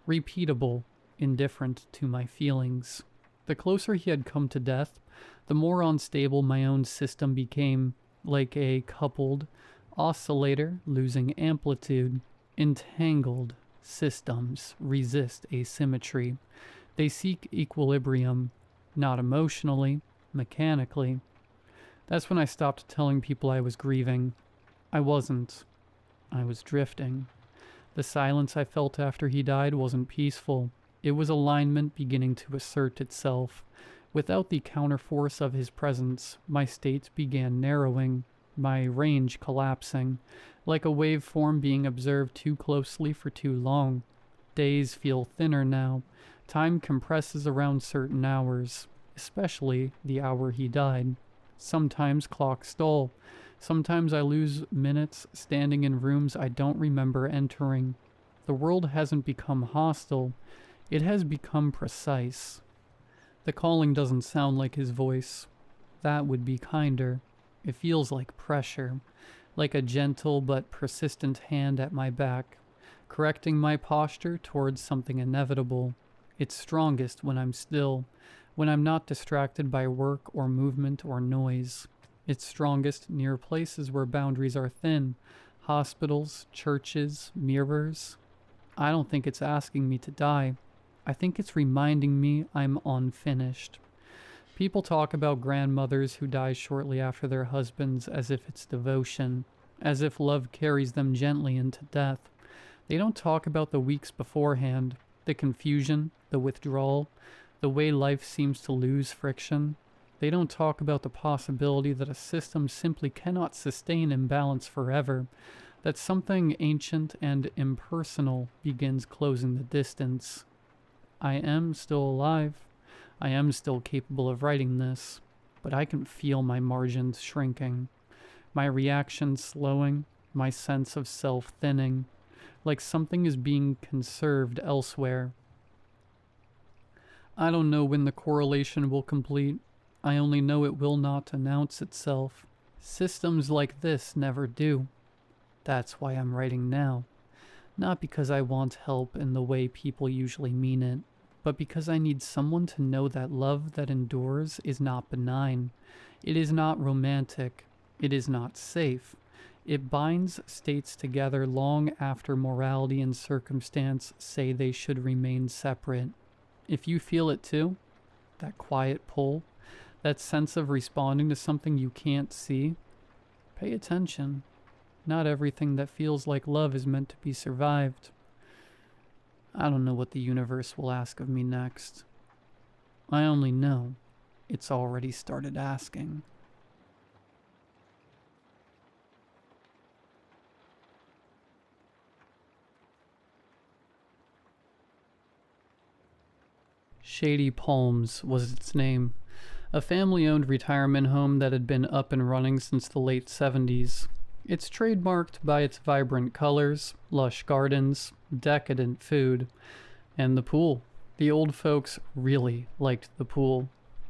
repeatable, indifferent to my feelings. The closer he had come to death, the more unstable my own system became, like a coupled oscillator losing amplitude. Entangled systems resist asymmetry. They seek equilibrium, not emotionally, mechanically. That's when I stopped telling people I was grieving. I wasn't. I was drifting. The silence I felt after he died wasn't peaceful. It was alignment beginning to assert itself. Without the counterforce of his presence, my state began narrowing, my range collapsing, like a waveform being observed too closely for too long. Days feel thinner now. Time compresses around certain hours, especially the hour he died. Sometimes clocks stall. Sometimes I lose minutes standing in rooms I don't remember entering. The world hasn't become hostile. It has become precise. The calling doesn't sound like his voice. That would be kinder. It feels like pressure, like a gentle but persistent hand at my back, correcting my posture towards something inevitable. It's strongest when I'm still, when I'm not distracted by work or movement or noise. It's strongest near places where boundaries are thin, hospitals, churches, mirrors. I don't think it's asking me to die. I think it's reminding me I'm unfinished. People talk about grandmothers who die shortly after their husbands as if it's devotion, as if love carries them gently into death. They don't talk about the weeks beforehand, the confusion, the withdrawal, the way life seems to lose friction. They don't talk about the possibility that a system simply cannot sustain imbalance forever, that something ancient and impersonal begins closing the distance. I am still alive. I am still capable of writing this, but I can feel my margins shrinking, my reactions slowing, my sense of self thinning, like something is being conserved elsewhere. I don't know when the correlation will complete. I only know it will not announce itself. Systems like this never do. That's why I'm writing now. Not because I want help in the way people usually mean it, but because I need someone to know that love that endures is not benign. It is not romantic. It is not safe. It binds states together long after morality and circumstance say they should remain separate. If you feel it too, that quiet pull, that sense of responding to something you can't see, pay attention. Not everything that feels like love is meant to be survived. I don't know what the universe will ask of me next. I only know it's already started asking. Shady Palms was its name, a family-owned retirement home that had been up and running since the late 70s. It's trademarked by its vibrant colors, lush gardens, decadent food, and the pool. The old folks really liked the pool.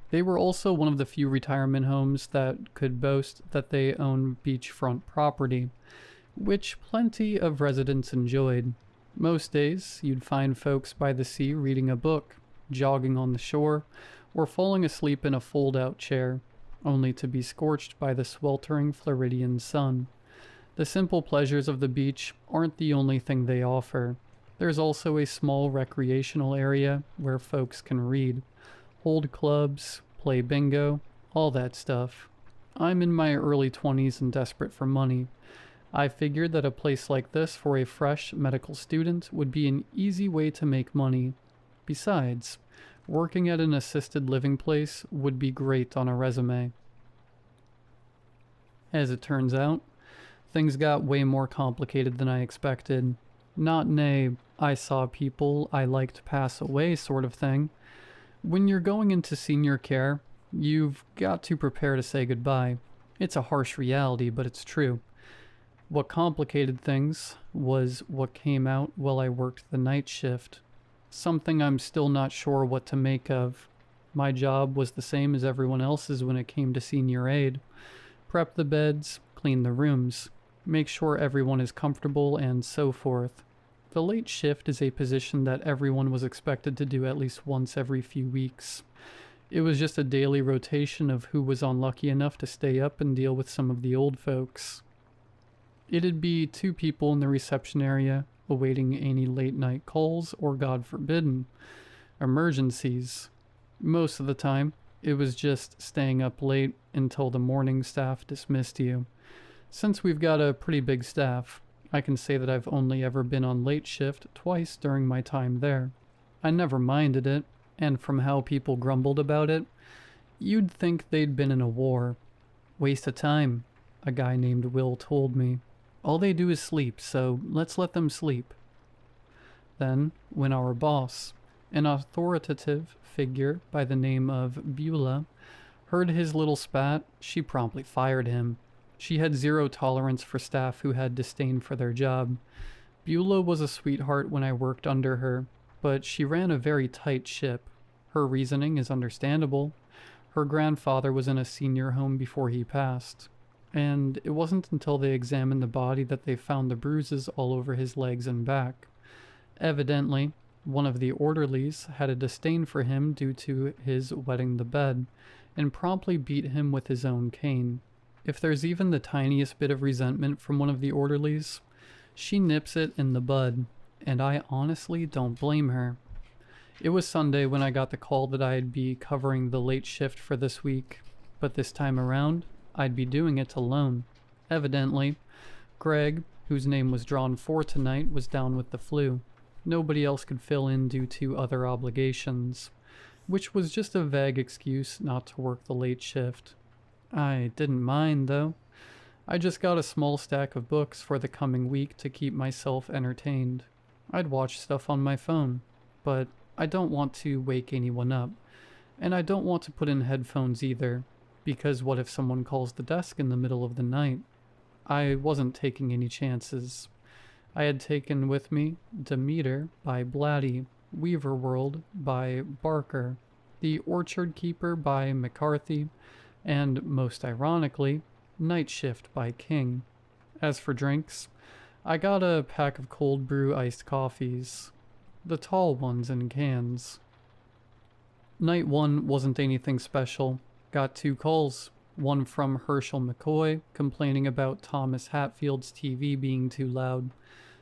They were also one of the few retirement homes that could boast that they own beachfront property, which plenty of residents enjoyed. Most days, you'd find folks by the sea reading a book, jogging on the shore, or falling asleep in a fold-out chair, only to be scorched by the sweltering Floridian sun. The simple pleasures of the beach aren't the only thing they offer. There's also a small recreational area where folks can read, hold clubs, play bingo, all that stuff. I'm in my early 20s and desperate for money. I figured that a place like this for a fresh medical student would be an easy way to make money. Besides, working at an assisted living place would be great on a resume. As it turns out, Things got way more complicated than I expected. Not in a I saw people I liked pass away sort of thing. When you're going into senior care, you've got to prepare to say goodbye. It's a harsh reality, but it's true. What complicated things was what came out while I worked the night shift. Something I'm still not sure what to make of. My job was the same as everyone else's when it came to senior aid. Prep the beds, clean the rooms, make sure everyone is comfortable, and so forth. The late shift is a position that everyone was expected to do at least once every few weeks. It was just a daily rotation of who was unlucky enough to stay up and deal with some of the old folks. It'd be 2 people in the reception area awaiting any late night calls or, God forbidden, emergencies. Most of the time, it was just staying up late until the morning staff dismissed you. Since we've got a pretty big staff, I can say that I've only ever been on late shift twice during my time there. I never minded it, and from how people grumbled about it, you'd think they'd been in a war. Waste of time, a guy named Will told me. All they do is sleep, so let's let them sleep. Then, when our boss, an authoritative figure by the name of Beulah, heard his little spat, she promptly fired him. She had zero tolerance for staff who had disdain for their job. Beulah was a sweetheart when I worked under her, but she ran a very tight ship. Her reasoning is understandable. Her grandfather was in a senior home before he passed, and it wasn't until they examined the body that they found the bruises all over his legs and back. Evidently, one of the orderlies had a disdain for him due to his wetting the bed, and promptly beat him with his own cane. If there's even the tiniest bit of resentment from one of the orderlies, she nips it in the bud, and I honestly don't blame her. It was Sunday when I got the call that I'd be covering the late shift for this week, but this time around, I'd be doing it alone. Evidently, Greg, whose name was drawn for tonight, was down with the flu. Nobody else could fill in due to other obligations, which was just a vague excuse not to work the late shift. I didn't mind, though. I just got a small stack of books for the coming week to keep myself entertained. I'd watch stuff on my phone, but I don't want to wake anyone up, and I don't want to put in headphones either, because what if someone calls the desk in the middle of the night? I wasn't taking any chances. I had taken with me Demeter by Blatty, Weaver World by Barker, The Orchard Keeper by McCarthy, and, most ironically, Night Shift by King. As for drinks, I got a pack of cold brew iced coffees, the tall ones in cans. Night 1 wasn't anything special. Got 2 calls, one from Herschel McCoy complaining about Thomas Hatfield's TV being too loud.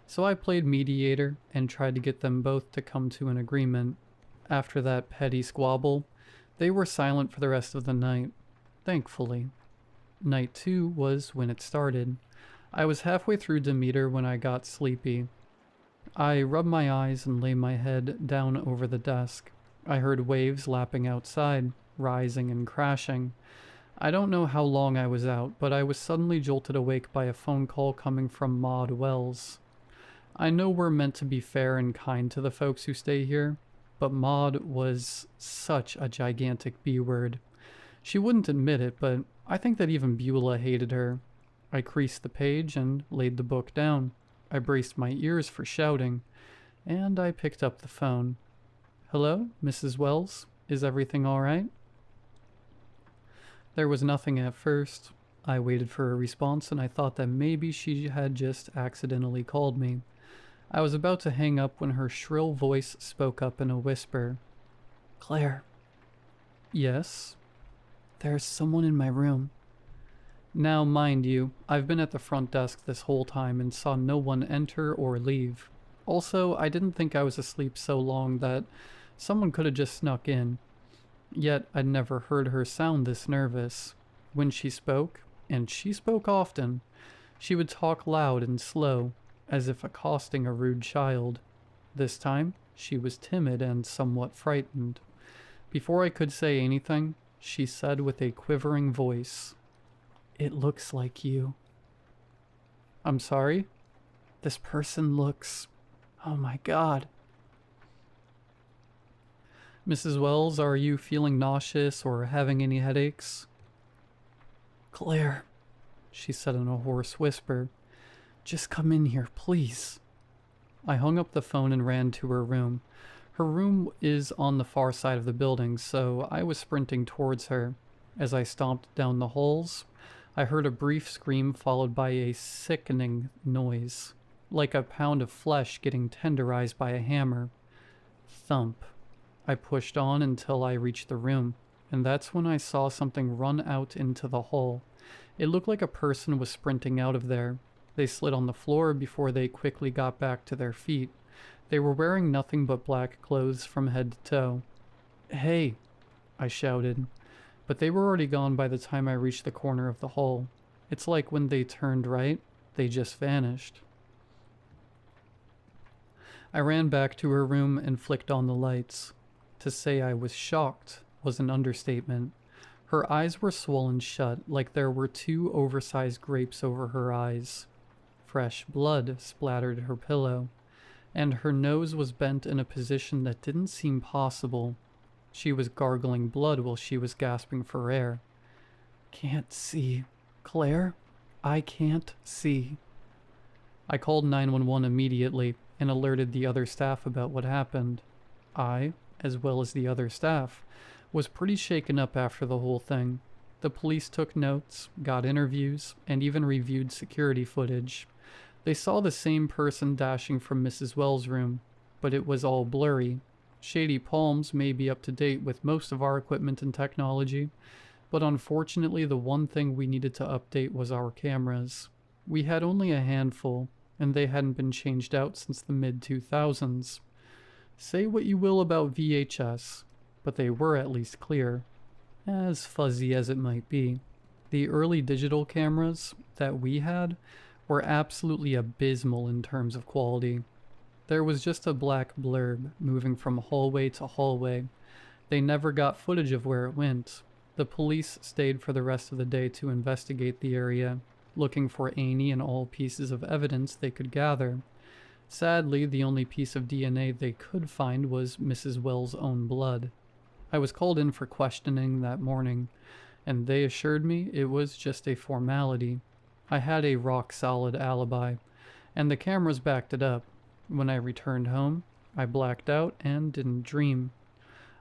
So I played mediator and tried to get them both to come to an agreement. After that petty squabble, they were silent for the rest of the night. Thankfully. Night 2 was when it started. I was halfway through Demeter when I got sleepy. I rubbed my eyes and lay my head down over the desk. I heard waves lapping outside, rising and crashing. I don't know how long I was out, but I was suddenly jolted awake by a phone call coming from Maud Wells. I know we're meant to be fair and kind to the folks who stay here, but Maud was such a gigantic B-word. She wouldn't admit it, but I think that even Beulah hated her. I creased the page and laid the book down. I braced my ears for shouting, and I picked up the phone. "Hello, Mrs. Wells? Is everything all right?" There was nothing at first. I waited for a response, and I thought that maybe she had just accidentally called me. I was about to hang up when her shrill voice spoke up in a whisper. "Claire." "Yes?" "There's someone in my room." Now, mind you, I've been at the front desk this whole time and saw no one enter or leave. Also, I didn't think I was asleep so long that someone could have just snuck in. Yet, I'd never heard her sound this nervous. When she spoke, and she spoke often, she would talk loud and slow, as if accosting a rude child. This time, she was timid and somewhat frightened. Before I could say anything, she said with a quivering voice, "It looks like you." I'm sorry? This person looks... Oh my god. Mrs. Wells, are you feeling nauseous or having any headaches? Claire, she said in a hoarse whisper, just come in here, please. I hung up the phone and ran to her room. Her room is on the far side of the building, so I was sprinting towards her. As I stomped down the halls, I heard a brief scream followed by a sickening noise, like a pound of flesh getting tenderized by a hammer. Thump. I pushed on until I reached the room, and that's when I saw something run out into the hall. It looked like a person was sprinting out of there. They slid on the floor before they quickly got back to their feet. They were wearing nothing but black clothes from head to toe. Hey, I shouted, but they were already gone by the time I reached the corner of the hall. It's like when they turned right, they just vanished. I ran back to her room and flicked on the lights. To say I was shocked was an understatement. Her eyes were swollen shut like there were two oversized grapes over her eyes. Fresh blood splattered her pillow, and her nose was bent in a position that didn't seem possible. She was gargling blood while she was gasping for air. Can't see. Claire? I can't see. I called 911 immediately and alerted the other staff about what happened. I, as well as the other staff, was pretty shaken up after the whole thing. The police took notes, got interviews, and even reviewed security footage. They saw the same person dashing from Mrs. Wells' room, but it was all blurry. Shady Palms may be up to date with most of our equipment and technology, but unfortunately the one thing we needed to update was our cameras. We had only a handful, and they hadn't been changed out since the mid-2000s. Say what you will about VHS, but they were at least clear, as fuzzy as it might be. The early digital cameras that we had were absolutely abysmal in terms of quality. There was just a black blurb moving from hallway to hallway. They never got footage of where it went. The police stayed for the rest of the day to investigate the area, looking for any and all pieces of evidence they could gather. Sadly, the only piece of DNA they could find was Mrs. Wells' own blood. I was called in for questioning that morning, and they assured me it was just a formality. I had a rock-solid alibi, and the cameras backed it up. When I returned home, I blacked out and didn't dream.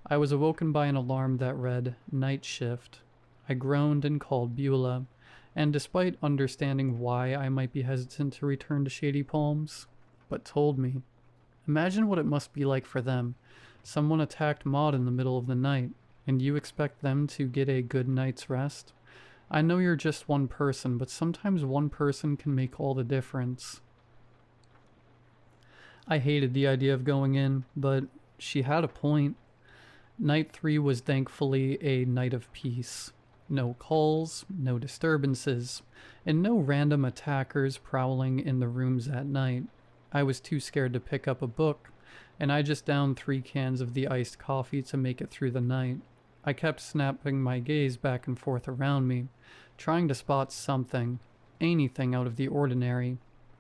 I was awoken by an alarm that read, "Night shift." I groaned and called Beulah, and despite understanding why I might be hesitant to return to Shady Palms, but told me. Imagine what it must be like for them. Someone attacked Maud in the middle of the night, and you expect them to get a good night's rest? I know you're just one person, but sometimes one person can make all the difference. I hated the idea of going in, but she had a point. Night 3 was thankfully a night of peace. No calls, no disturbances, and no random attackers prowling in the rooms at night. I was too scared to pick up a book, and I just downed 3 cans of the iced coffee to make it through the night. I kept snapping my gaze back and forth around me, trying to spot something, anything out of the ordinary.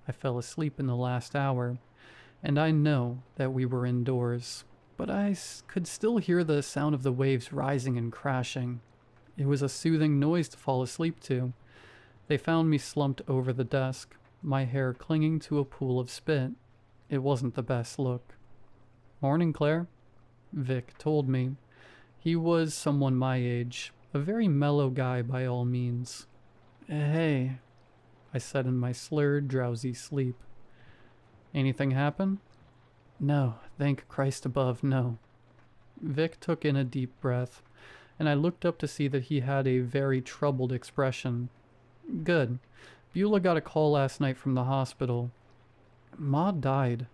I fell asleep in the last hour, and I know that we were indoors, but I could still hear the sound of the waves rising and crashing. It was a soothing noise to fall asleep to. They found me slumped over the desk, my hair clinging to a pool of spit. It wasn't the best look. "Morning, Claire," Vic told me. He was someone my age, a very mellow guy by all means. "Hey," I said in my slurred, drowsy sleep. "Anything happen?" "No, thank Christ above, no." Vic took in a deep breath, and I looked up to see that he had a very troubled expression. "Good. Beulah got a call last night from the hospital. Maud died."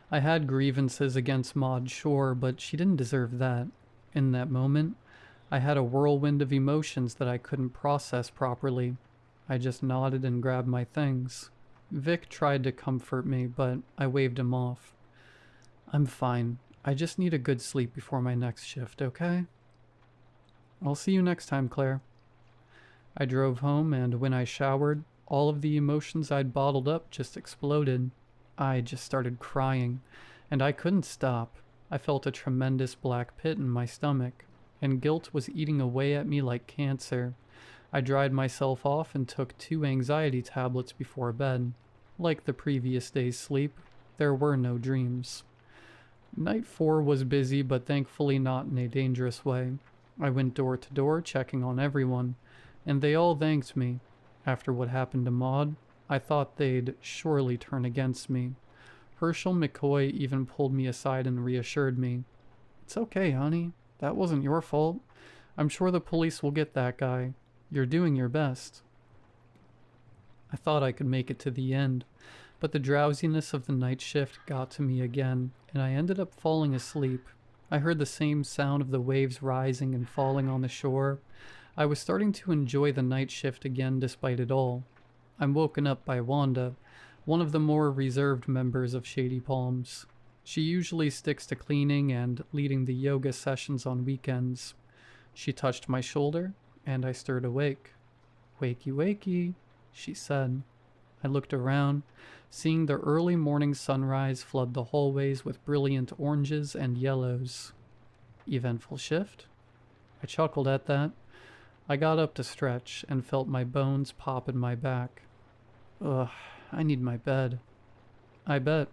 I had grievances against Maud, sure, but she didn't deserve that. In that moment, I had a whirlwind of emotions that I couldn't process properly. I just nodded and grabbed my things. Vic tried to comfort me, but I waved him off. "I'm fine. I just need a good sleep before my next shift, okay?" "I'll see you next time, Claire." I drove home, and when I showered, all of the emotions I'd bottled up just exploded. I just started crying, and I couldn't stop. I felt a tremendous black pit in my stomach, and guilt was eating away at me like cancer. I dried myself off and took 2 anxiety tablets before bed. Like the previous day's sleep, there were no dreams. Night 4 was busy, but thankfully not in a dangerous way. I went door to door checking on everyone, and they all thanked me. After what happened to Maud, I thought they'd surely turn against me. Herschel McCoy even pulled me aside and reassured me. "It's okay, honey. That wasn't your fault. I'm sure the police will get that guy. You're doing your best." I thought I could make it to the end, but the drowsiness of the night shift got to me again, and I ended up falling asleep. I heard the same sound of the waves rising and falling on the shore. I was starting to enjoy the night shift again despite it all. I'm woken up by Wanda, one of the more reserved members of Shady Palms. She usually sticks to cleaning and leading the yoga sessions on weekends. She touched my shoulder, and I stirred awake. "Wakey, wakey," she said. I looked around, seeing the early morning sunrise flood the hallways with brilliant oranges and yellows. Eventful shift? I chuckled at that. I got up to stretch and felt my bones pop in my back. Ugh, I need my bed. I bet.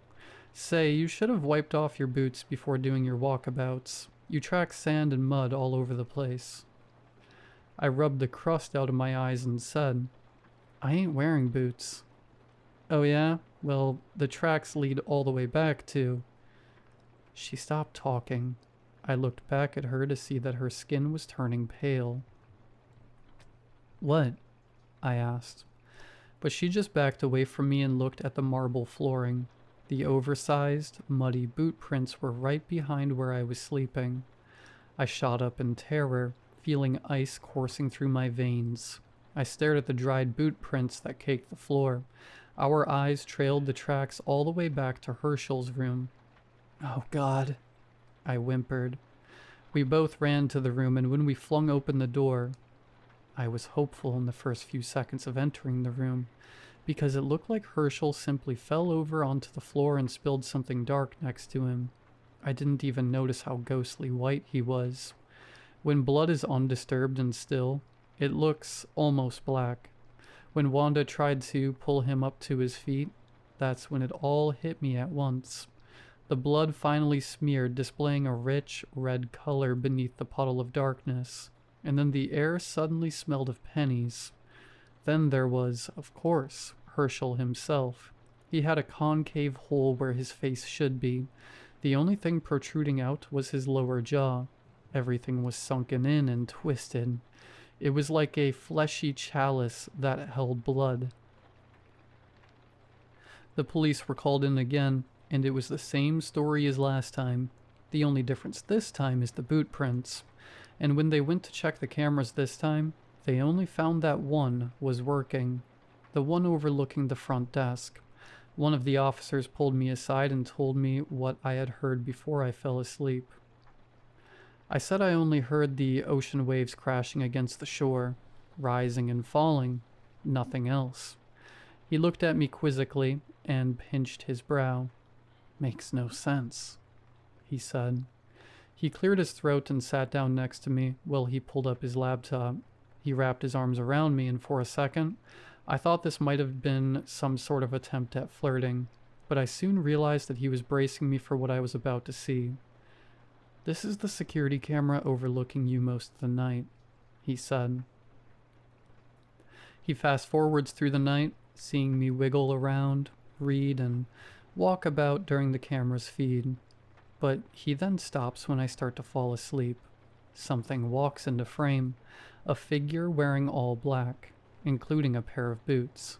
Say, you should have wiped off your boots before doing your walkabouts. You track sand and mud all over the place. I rubbed the crust out of my eyes and said, "I ain't wearing boots." "Oh yeah? Well, the tracks lead all the way back to..." She stopped talking. I looked back at her to see that her skin was turning pale. "What?" I asked. But she just backed away from me and looked at the marble flooring. The oversized, muddy boot prints were right behind where I was sleeping. I shot up in terror, feeling ice coursing through my veins. I stared at the dried boot prints that caked the floor. Our eyes trailed the tracks all the way back to Herschel's room. "Oh God," I whimpered. We both ran to the room, and when we flung open the door, I was hopeful in the first few seconds of entering the room, because it looked like Herschel simply fell over onto the floor and spilled something dark next to him. I didn't even notice how ghostly white he was. When blood is undisturbed and still, it looks almost black. When Wanda tried to pull him up to his feet, that's when it all hit me at once. The blood finally smeared, displaying a rich red color beneath the puddle of darkness. And then the air suddenly smelled of pennies. Then there was, of course, Herschel himself. He had a concave hole where his face should be. The only thing protruding out was his lower jaw. Everything was sunken in and twisted. It was like a fleshy chalice that held blood. The police were called in again, and it was the same story as last time. The only difference this time is the boot prints. And when they went to check the cameras this time, they only found that one was working. The one overlooking the front desk. One of the officers pulled me aside and told me what I had heard before I fell asleep. I said I only heard the ocean waves crashing against the shore, rising and falling, nothing else. He looked at me quizzically and pinched his brow. "Makes no sense," he said. He cleared his throat and sat down next to me while he pulled up his laptop. He wrapped his arms around me, and for a second, I thought this might have been some sort of attempt at flirting, but I soon realized that he was bracing me for what I was about to see. "This is the security camera overlooking you most of the night," he said. He fast-forwards through the night, seeing me wiggle around, read, and walk about during the camera's feed. But he then stops when I start to fall asleep. Something walks into frame, a figure wearing all black, including a pair of boots.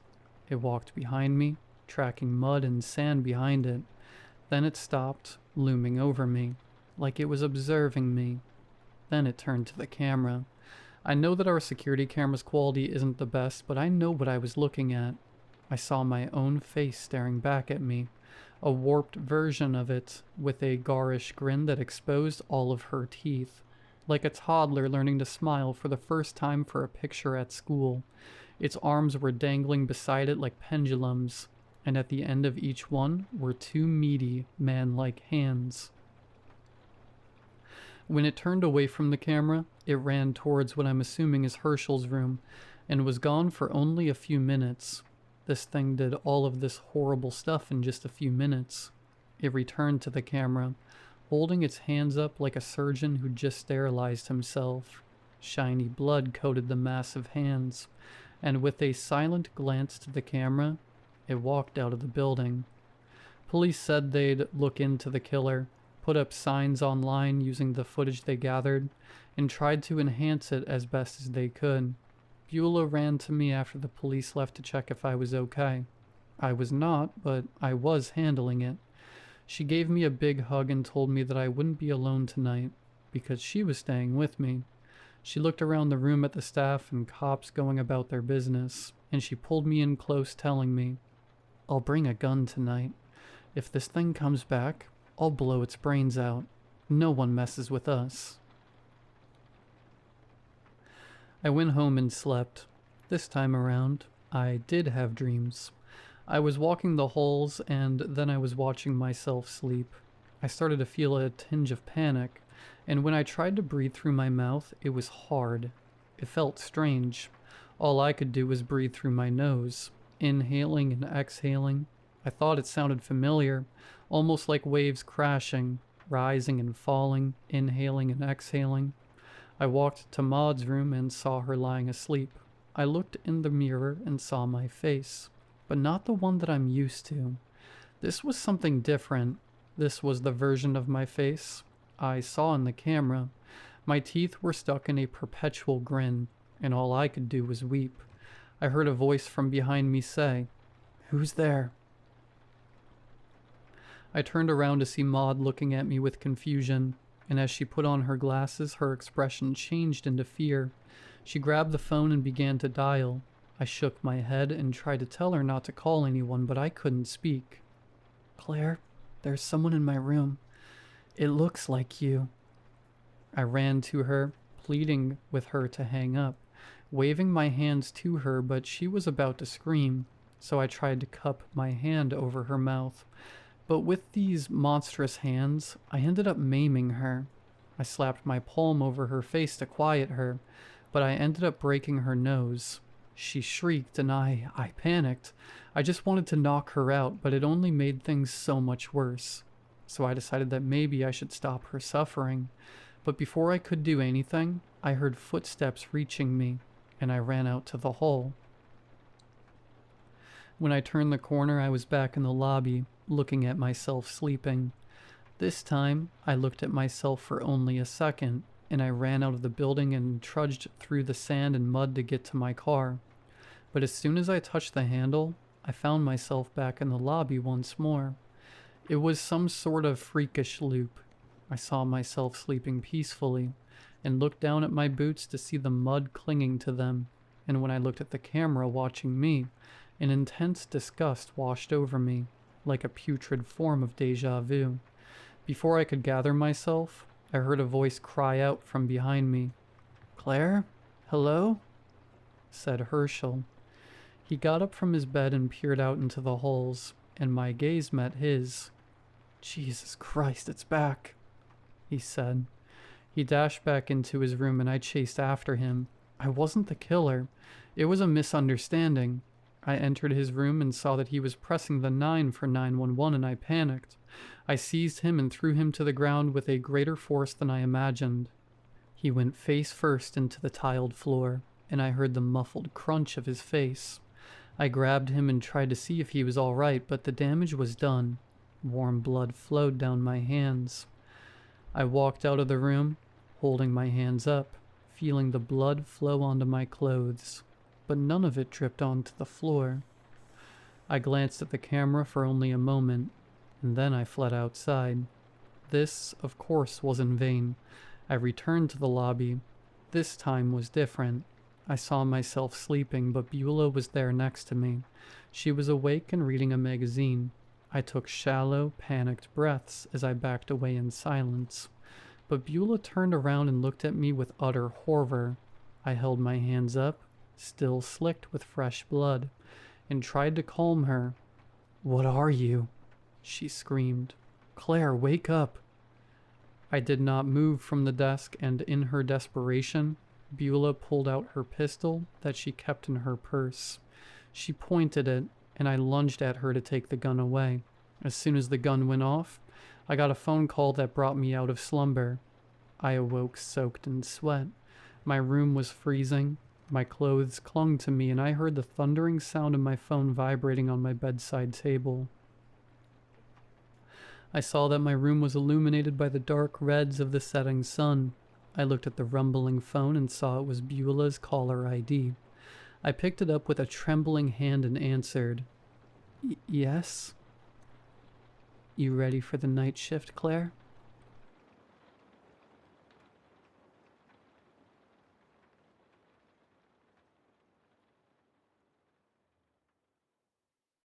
It walked behind me, tracking mud and sand behind it. Then it stopped, looming over me, like it was observing me. Then it turned to the camera. I know that our security camera's quality isn't the best, but I know what I was looking at. I saw my own face staring back at me, a warped version of it with a garish grin that exposed all of her teeth. like a toddler learning to smile for the first time for a picture at school. Its arms were dangling beside it like pendulums, and at the end of each one were two meaty, man-like hands. When it turned away from the camera, it ran towards what I'm assuming is Herschel's room, and was gone for only a few minutes. This thing did all of this horrible stuff in just a few minutes. It returned to the camera, holding its hands up like a surgeon who just sterilized himself. Shiny blood coated the massive hands, and with a silent glance to the camera, it walked out of the building. Police said they'd look into the killer, put up signs online using the footage they gathered, and tried to enhance it as best as they could. Beulah ran to me after the police left to check if I was okay. I was not, but I was handling it. She gave me a big hug and told me that I wouldn't be alone tonight, because she was staying with me. She looked around the room at the staff and cops going about their business, and she pulled me in close, telling me, "I'll bring a gun tonight. If this thing comes back, I'll blow its brains out. No one messes with us." I went home and slept. This time around, I did have dreams. I was walking the halls, and then I was watching myself sleep. I started to feel a tinge of panic, and when I tried to breathe through my mouth, it was hard. It felt strange. All I could do was breathe through my nose, inhaling and exhaling. I thought it sounded familiar, almost like waves crashing, rising and falling, inhaling and exhaling. I walked to Maud's room and saw her lying asleep. I looked in the mirror and saw my face, but not the one that I'm used to. This was something different. This was the version of my face I saw in the camera. My teeth were stuck in a perpetual grin, and all I could do was weep. I heard a voice from behind me say, "Who's there?" I turned around to see Maud looking at me with confusion, and as she put on her glasses, her expression changed into fear. She grabbed the phone and began to dial. I shook my head and tried to tell her not to call anyone, but I couldn't speak. "Claire, there's someone in my room. It looks like you." I ran to her, pleading with her to hang up, waving my hands to her, but she was about to scream, so I tried to cup my hand over her mouth. But with these monstrous hands, I ended up maiming her. I slapped my palm over her face to quiet her, but I ended up breaking her nose. She shrieked and I panicked. I just wanted to knock her out, but it only made things so much worse. So I decided that maybe I should stop her suffering. But before I could do anything, I heard footsteps reaching me, and I ran out to the hall. When I turned the corner, I was back in the lobby, looking at myself sleeping. This time, I looked at myself for only a second, and I ran out of the building and trudged through the sand and mud to get to my car. But as soon as I touched the handle, I found myself back in the lobby once more. It was some sort of freakish loop. I saw myself sleeping peacefully, and looked down at my boots to see the mud clinging to them, and when I looked at the camera watching me, an intense disgust washed over me, like a putrid form of déjà vu. Before I could gather myself, I heard a voice cry out from behind me. "Claire? Hello?" said Herschel. He got up from his bed and peered out into the halls, and my gaze met his. "Jesus Christ, it's back," he said. He dashed back into his room and I chased after him. I wasn't the killer. It was a misunderstanding. I entered his room and saw that he was pressing the 9 for 911 and I panicked. I seized him and threw him to the ground with a greater force than I imagined. He went face first into the tiled floor, and I heard the muffled crunch of his face. I grabbed him and tried to see if he was all right, but the damage was done. Warm blood flowed down my hands. I walked out of the room, holding my hands up, feeling the blood flow onto my clothes, but none of it dripped onto the floor. I glanced at the camera for only a moment, and then I fled outside. This, of course, was in vain. I returned to the lobby. This time was different. I saw myself sleeping, but Beulah was there next to me. She was awake and reading a magazine. I took shallow, panicked breaths as I backed away in silence. But Beulah turned around and looked at me with utter horror. I held my hands up, still slicked with fresh blood, and tried to calm her. "What are you?" she screamed. "Claire, wake up." I did not move from the desk, and in her desperation, Beulah pulled out her pistol that she kept in her purse. She pointed it, and I lunged at her to take the gun away. As soon as the gun went off, I got a phone call that brought me out of slumber. I awoke soaked in sweat. My room was freezing. My clothes clung to me, and I heard the thundering sound of my phone vibrating on my bedside table. I saw that my room was illuminated by the dark reds of the setting sun. I looked at the rumbling phone and saw it was Beulah's caller ID. I picked it up with a trembling hand and answered. Yes? You ready for the night shift, Claire?"